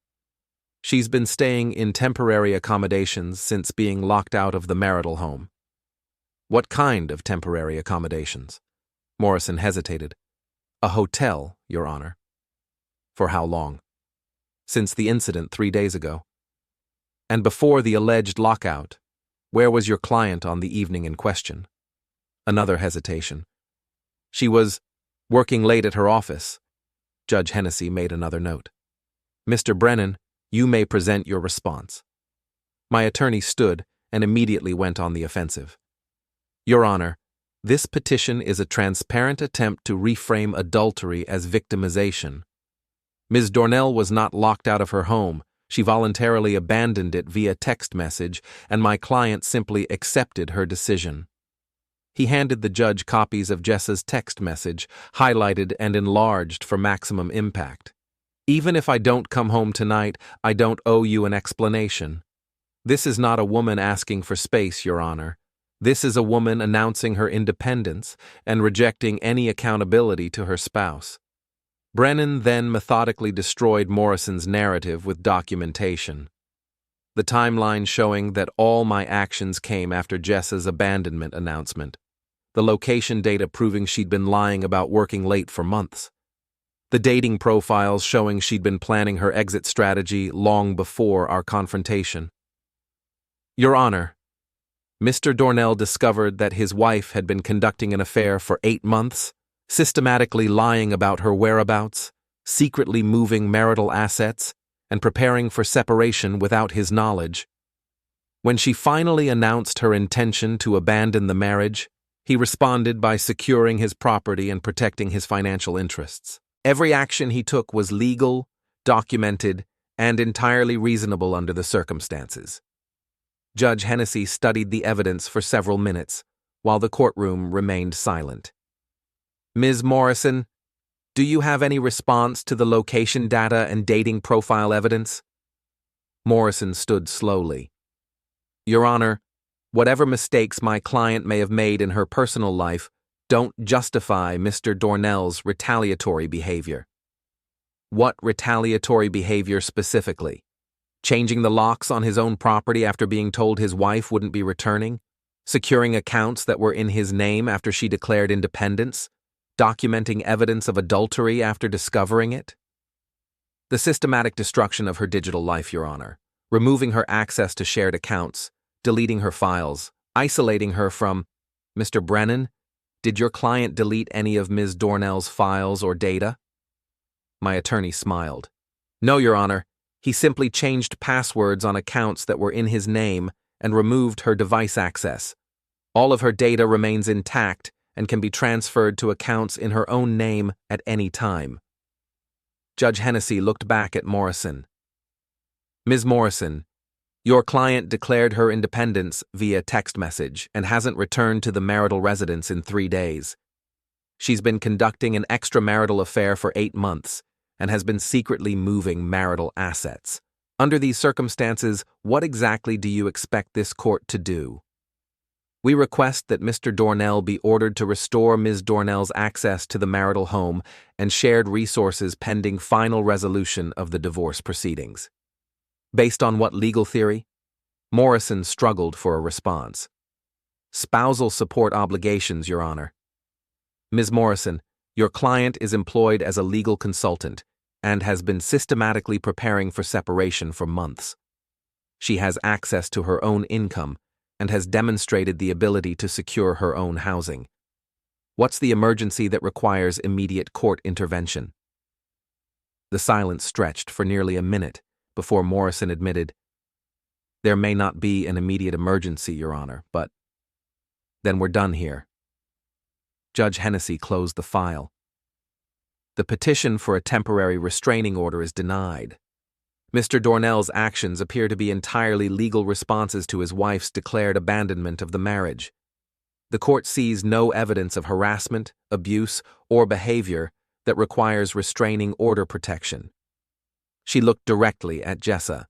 She's been staying in temporary accommodations since being locked out of the marital home. What kind of temporary accommodations? Morrison hesitated. A hotel, Your Honor. For how long? Since the incident 3 days ago. And before the alleged lockout, where was your client on the evening in question? Another hesitation. She was working late at her office. Judge Hennessy made another note. Mr. Brennan, you may present your response. My attorney stood and immediately went on the offensive. Your Honor, this petition is a transparent attempt to reframe adultery as victimization. Ms. Dornell was not locked out of her home. She voluntarily abandoned it via text message, and my client simply accepted her decision. He handed the judge copies of Jessa's text message, highlighted and enlarged for maximum impact. Even if I don't come home tonight, I don't owe you an explanation. This is not a woman asking for space, Your Honor. This is a woman announcing her independence and rejecting any accountability to her spouse. Brennan then methodically destroyed Morrison's narrative with documentation. The timeline showing that all my actions came after Jessa's abandonment announcement. The location data proving she'd been lying about working late for months. The dating profiles showing she'd been planning her exit strategy long before our confrontation. Your Honor, Mr. Dornell discovered that his wife had been conducting an affair for 8 months, systematically lying about her whereabouts, secretly moving marital assets, and preparing for separation without his knowledge. When she finally announced her intention to abandon the marriage, he responded by securing his property and protecting his financial interests. Every action he took was legal, documented, and entirely reasonable under the circumstances. Judge Hennessy studied the evidence for several minutes, while the courtroom remained silent. Ms. Morrison, do you have any response to the location data and dating profile evidence? Morrison stood slowly. Your Honor, whatever mistakes my client may have made in her personal life don't justify Mr. Dornell's retaliatory behavior. What retaliatory behavior specifically? Changing the locks on his own property after being told his wife wouldn't be returning? Securing accounts that were in his name after she declared independence? Documenting evidence of adultery after discovering it? The systematic destruction of her digital life, Your Honor. Removing her access to shared accounts, deleting her files, isolating her from… Mr. Brennan, did your client delete any of Ms. Dornell's files or data? My attorney smiled. No, Your Honor. He simply changed passwords on accounts that were in his name and removed her device access. All of her data remains intact and can be transferred to accounts in her own name at any time. Judge Hennessy looked back at Morrison. Ms. Morrison, your client declared her independence via text message and hasn't returned to the marital residence in 3 days. She's been conducting an extramarital affair for 8 months and has been secretly moving marital assets. Under these circumstances, what exactly do you expect this court to do? We request that Mr. Dornell be ordered to restore Ms. Dornell's access to the marital home and shared resources pending final resolution of the divorce proceedings. Based on what legal theory? Morrison struggled for a response. Spousal support obligations, Your Honor. Ms. Morrison, your client is employed as a legal consultant and has been systematically preparing for separation for months. She has access to her own income and has demonstrated the ability to secure her own housing. What's the emergency that requires immediate court intervention? The silence stretched for nearly a minute before Morrison admitted, There may not be an immediate emergency, Your Honor, but… Then we're done here. Judge Hennessy closed the file. The petition for a temporary restraining order is denied. Mr. Dornell's actions appear to be entirely legal responses to his wife's declared abandonment of the marriage. The court sees no evidence of harassment, abuse, or behavior that requires restraining order protection. She looked directly at Jessa.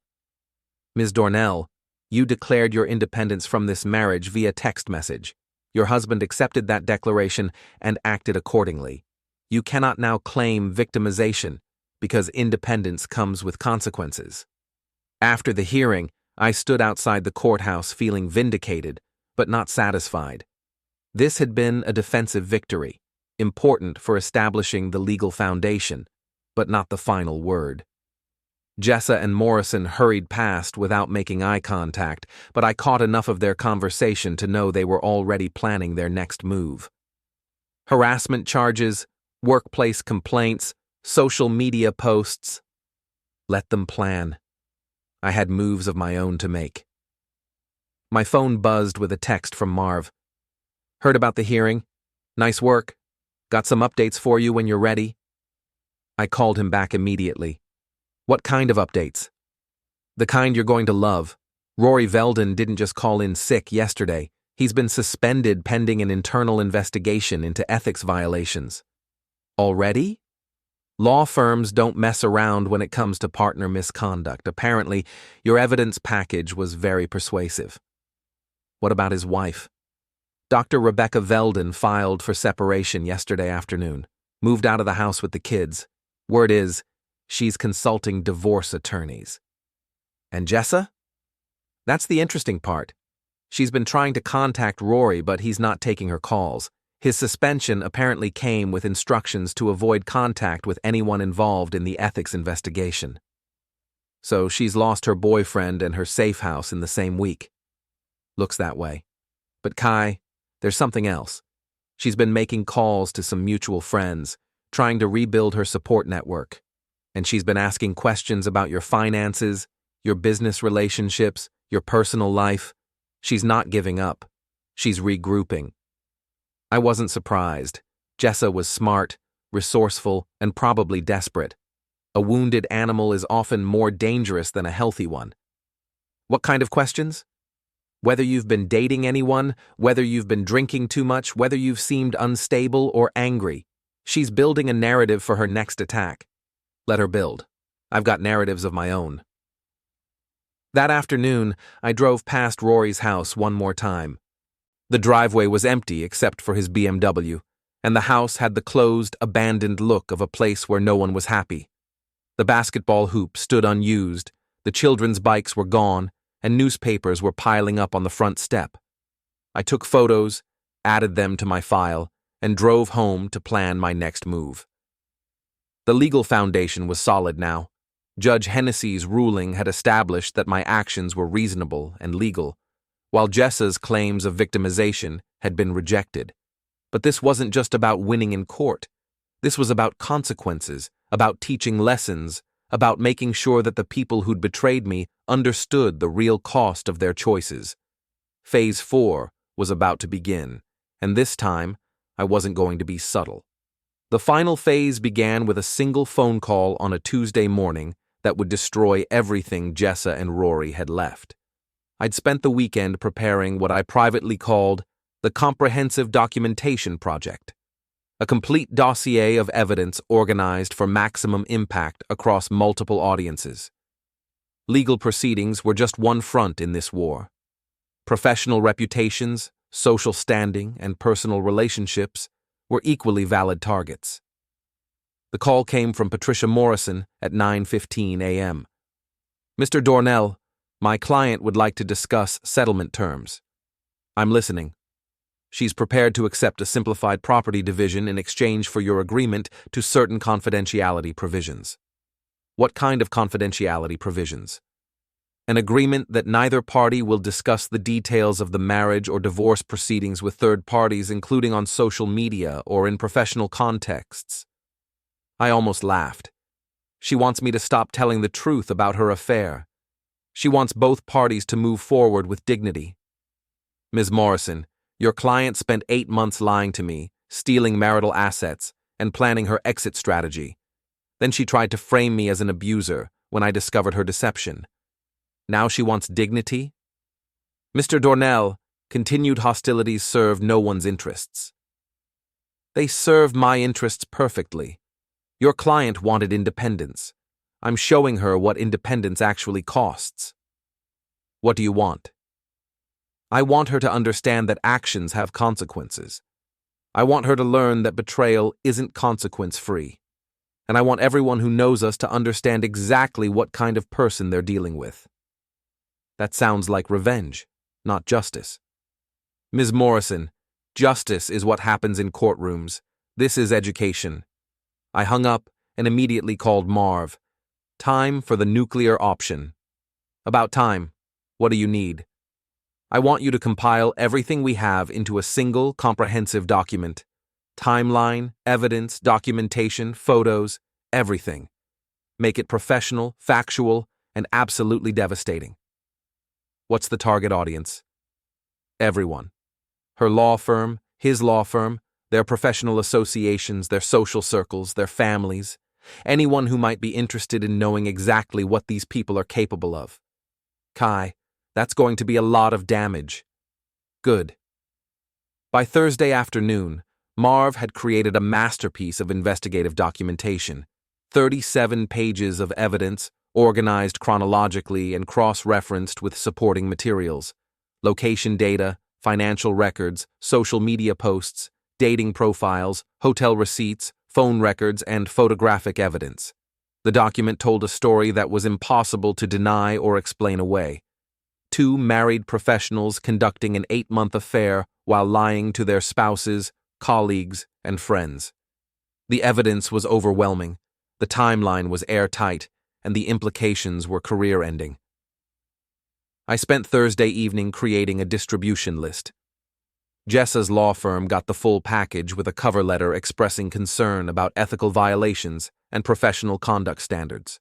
Ms. Dornell, you declared your independence from this marriage via text message. Your husband accepted that declaration and acted accordingly. You cannot now claim victimization because independence comes with consequences. After the hearing, I stood outside the courthouse feeling vindicated, but not satisfied. This had been a defensive victory, important for establishing the legal foundation, but not the final word. Jessa and Morrison hurried past without making eye contact, but I caught enough of their conversation to know they were already planning their next move. Harassment charges, workplace complaints, social media posts. Let them plan. I had moves of my own to make. My phone buzzed with a text from Marv. Heard about the hearing? Nice work. Got some updates for you when you're ready. I called him back immediately. What kind of updates? The kind you're going to love. Rory Veldon didn't just call in sick yesterday. He's been suspended pending an internal investigation into ethics violations. Already? Law firms don't mess around when it comes to partner misconduct. Apparently, your evidence package was very persuasive. What about his wife? Dr. Rebecca Veldon filed for separation yesterday afternoon. Moved out of the house with the kids. Word is, she's consulting divorce attorneys. And Jessa? That's the interesting part. She's been trying to contact Rory, but he's not taking her calls. His suspension apparently came with instructions to avoid contact with anyone involved in the ethics investigation. So she's lost her boyfriend and her safe house in the same week. Looks that way. But Kai, there's something else. She's been making calls to some mutual friends, trying to rebuild her support network. And she's been asking questions about your finances, your business relationships, your personal life. She's not giving up. She's regrouping. I wasn't surprised. Jessa was smart, resourceful, and probably desperate. A wounded animal is often more dangerous than a healthy one. What kind of questions? Whether you've been dating anyone, whether you've been drinking too much, whether you've seemed unstable or angry, she's building a narrative for her next attack. Let her build. I've got narratives of my own. That afternoon, I drove past Rory's house one more time. The driveway was empty except for his BMW, and the house had the closed, abandoned look of a place where no one was happy. The basketball hoop stood unused, the children's bikes were gone, and newspapers were piling up on the front step. I took photos, added them to my file, and drove home to plan my next move. The legal foundation was solid now. Judge Hennessy's ruling had established that my actions were reasonable and legal, while Jessa's claims of victimization had been rejected. But this wasn't just about winning in court. This was about consequences, about teaching lessons, about making sure that the people who'd betrayed me understood the real cost of their choices. Phase 4 was about to begin, and this time, I wasn't going to be subtle. The final phase began with a single phone call on a Tuesday morning that would destroy everything Jessa and Rory had left. I'd spent the weekend preparing what I privately called the Comprehensive Documentation Project, a complete dossier of evidence organized for maximum impact across multiple audiences. Legal proceedings were just one front in this war. Professional reputations, social standing, and personal relationships were equally valid targets. The call came from Patricia Morrison at 9:15 a.m. "Mr. Dornell, my client would like to discuss settlement terms." "I'm listening." "She's prepared to accept a simplified property division in exchange for your agreement to certain confidentiality provisions." "What kind of confidentiality provisions?" "An agreement that neither party will discuss the details of the marriage or divorce proceedings with third parties, including on social media or in professional contexts." I almost laughed. She wants me to stop telling the truth about her affair. She wants both parties to move forward with dignity. "Ms. Morrison, your client spent 8 months lying to me, stealing marital assets, and planning her exit strategy. Then she tried to frame me as an abuser when I discovered her deception. Now she wants dignity?" "Mr. Dornell, continued hostilities serve no one's interests." "They serve my interests perfectly. Your client wanted independence. I'm showing her what independence actually costs." "What do you want?" "I want her to understand that actions have consequences. I want her to learn that betrayal isn't consequence-free. And I want everyone who knows us to understand exactly what kind of person they're dealing with." That sounds like revenge, not justice. "Ms. Morrison, justice is what happens in courtrooms. This is education." I hung up and immediately called Marv. "Time for the nuclear option." "About time. What do you need?" "I want you to compile everything we have into a single, comprehensive document. Timeline, evidence, documentation, photos, everything. Make it professional, factual, and absolutely devastating." "What's the target audience?" "Everyone. Her law firm, his law firm, their professional associations, their social circles, their families, anyone who might be interested in knowing exactly what these people are capable of." "Kai, that's going to be a lot of damage." "Good." By Thursday afternoon, Marv had created a masterpiece of investigative documentation, 37 pages of evidence, organized chronologically and cross-referenced with supporting materials, location data, financial records, social media posts, dating profiles, hotel receipts, phone records, and photographic evidence. The document told a story that was impossible to deny or explain away. 2 married professionals conducting an 8-month affair while lying to their spouses, colleagues, and friends. The evidence was overwhelming, the timeline was airtight, and the implications were career-ending. I spent Thursday evening creating a distribution list. Jessa's law firm got the full package with a cover letter expressing concern about ethical violations and professional conduct standards.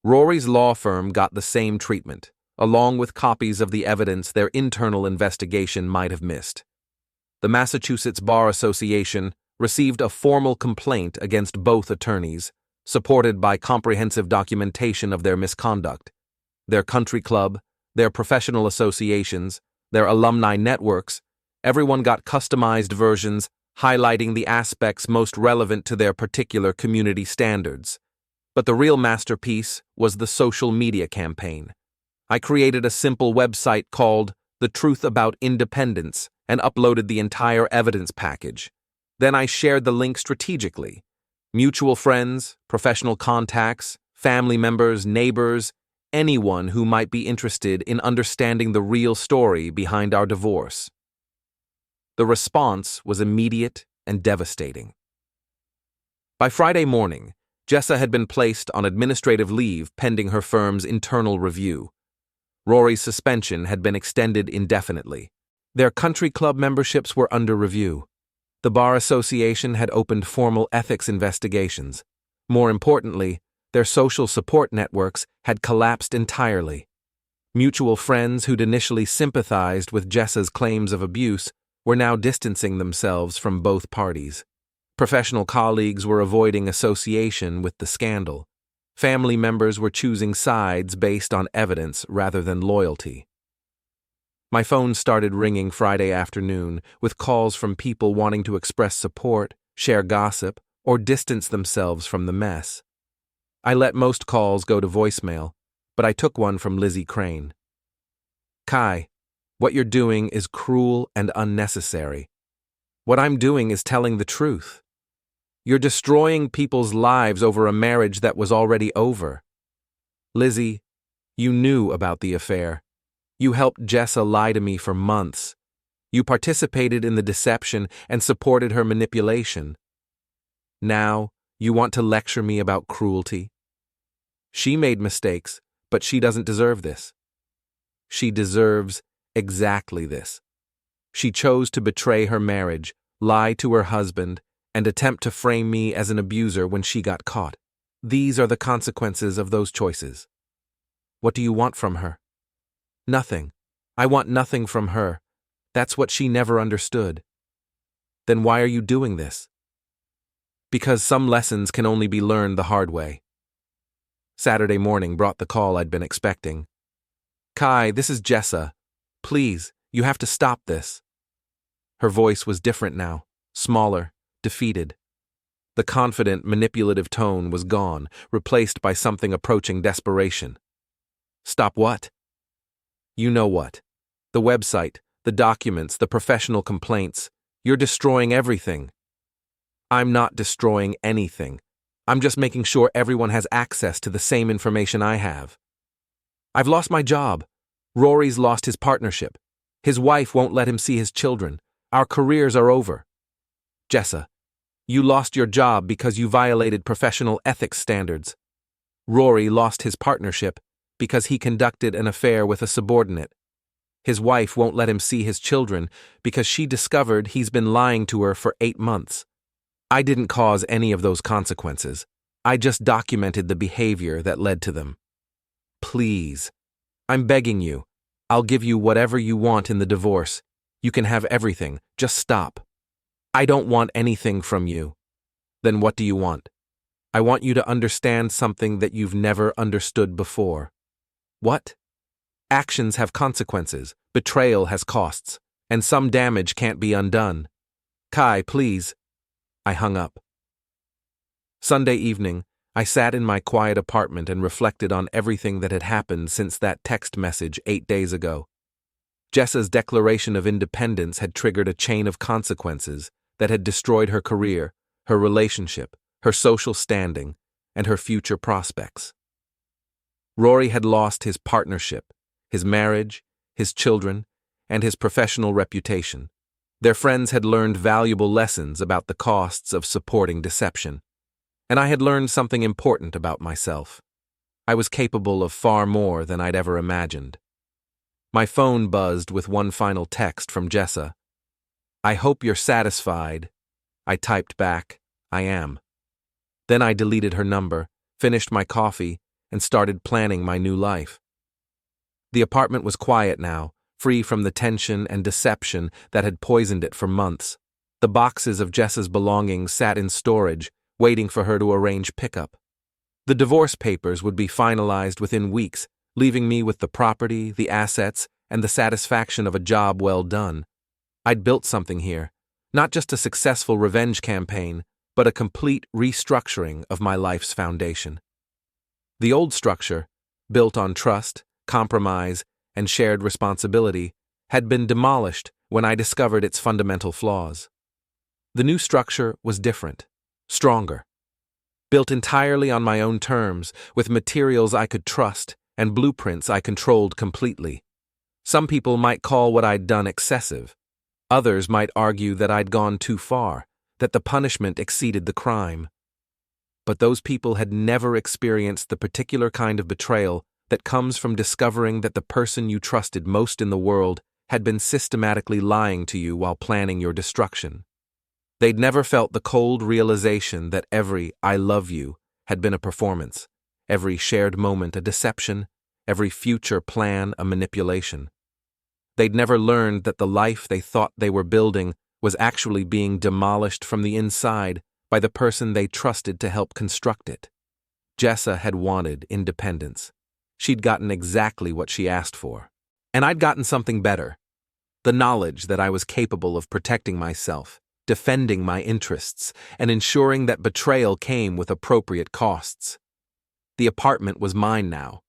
Rory's law firm got the same treatment, along with copies of the evidence their internal investigation might have missed. The Massachusetts Bar Association received a formal complaint against both attorneys, supported by comprehensive documentation of their misconduct. Their country club, their professional associations, their alumni networks, everyone got customized versions highlighting the aspects most relevant to their particular community standards. But the real masterpiece was the social media campaign. I created a simple website called The Truth About Independence and uploaded the entire evidence package. Then I shared the link strategically. Mutual friends, professional contacts, family members, neighbors, anyone who might be interested in understanding the real story behind our divorce. The response was immediate and devastating. By Friday morning, Jessa had been placed on administrative leave pending her firm's internal review. Rory's suspension had been extended indefinitely. Their country club memberships were under review. The Bar Association had opened formal ethics investigations. More importantly, their social support networks had collapsed entirely. Mutual friends who'd initially sympathized with Jessa's claims of abuse were now distancing themselves from both parties. Professional colleagues were avoiding association with the scandal. Family members were choosing sides based on evidence rather than loyalty. My phone started ringing Friday afternoon with calls from people wanting to express support, share gossip, or distance themselves from the mess. I let most calls go to voicemail, but I took one from Lizzie Crane. "Kai, what you're doing is cruel and unnecessary. What I'm doing is telling the truth. You're destroying people's lives over a marriage that was already over. Lizzie, you knew about the affair. You helped Jessa lie to me for months. You participated in the deception and supported her manipulation. Now, you want to lecture me about cruelty? She made mistakes, but she doesn't deserve this. She deserves exactly this. She chose to betray her marriage, lie to her husband, and attempt to frame me as an abuser when she got caught. These are the consequences of those choices. What do you want from her? Nothing. I want nothing from her. That's what she never understood. Then why are you doing this? Because some lessons can only be learned the hard way." Saturday morning brought the call I'd been expecting. "Kai, this is Jessa. Please, you have to stop this." Her voice was different now, smaller, defeated. The confident, manipulative tone was gone, replaced by something approaching desperation. "Stop what?" "You know what. The website, the documents, the professional complaints. You're destroying everything." "I'm not destroying anything. I'm just making sure everyone has access to the same information I have. I've lost my job. Rory's lost his partnership. His wife won't let him see his children. Our careers are over. Jessa, you lost your job because you violated professional ethics standards. Rory lost his partnership because he conducted an affair with a subordinate. His wife won't let him see his children because she discovered he's been lying to her for 8 months. I didn't cause any of those consequences. I just documented the behavior that led to them. Please, I'm begging you. I'll give you whatever you want in the divorce. You can have everything. Just stop. I don't want anything from you." "Then what do you want?" "I want you to understand something that you've never understood before." "What?" "Actions have consequences, betrayal has costs, and some damage can't be undone. Kai, please." I hung up. Sunday evening, I sat in my quiet apartment and reflected on everything that had happened since that text message 8 days ago. Jessa's declaration of independence had triggered a chain of consequences that had destroyed her career, her relationship, her social standing, and her future prospects. Rory had lost his partnership, his marriage, his children, and his professional reputation. Their friends had learned valuable lessons about the costs of supporting deception. And I had learned something important about myself. I was capable of far more than I'd ever imagined. My phone buzzed with one final text from Jessa. "I hope you're satisfied." I typed back, "I am." Then I deleted her number, finished my coffee, and started planning my new life. The apartment was quiet now, free from the tension and deception that had poisoned it for months. The boxes of Jessa's belongings sat in storage, waiting for her to arrange pickup. The divorce papers would be finalized within weeks, leaving me with the property, the assets, and the satisfaction of a job well done. I'd built something here, not just a successful revenge campaign, but a complete restructuring of my life's foundation. The old structure, built on trust, compromise, and shared responsibility, had been demolished when I discovered its fundamental flaws. The new structure was different, stronger, built entirely on my own terms, with materials I could trust and blueprints I controlled completely. Some people might call what I'd done excessive. Others might argue that I'd gone too far, that the punishment exceeded the crime. But those people had never experienced the particular kind of betrayal that comes from discovering that the person you trusted most in the world had been systematically lying to you while planning your destruction. They'd never felt the cold realization that every "I love you" had been a performance, every shared moment a deception, every future plan a manipulation. They'd never learned that the life they thought they were building was actually being demolished from the inside by the person they trusted to help construct it. Jessa had wanted independence. She'd gotten exactly what she asked for. And I'd gotten something better. The knowledge that I was capable of protecting myself, defending my interests, and ensuring that betrayal came with appropriate costs. The apartment was mine now,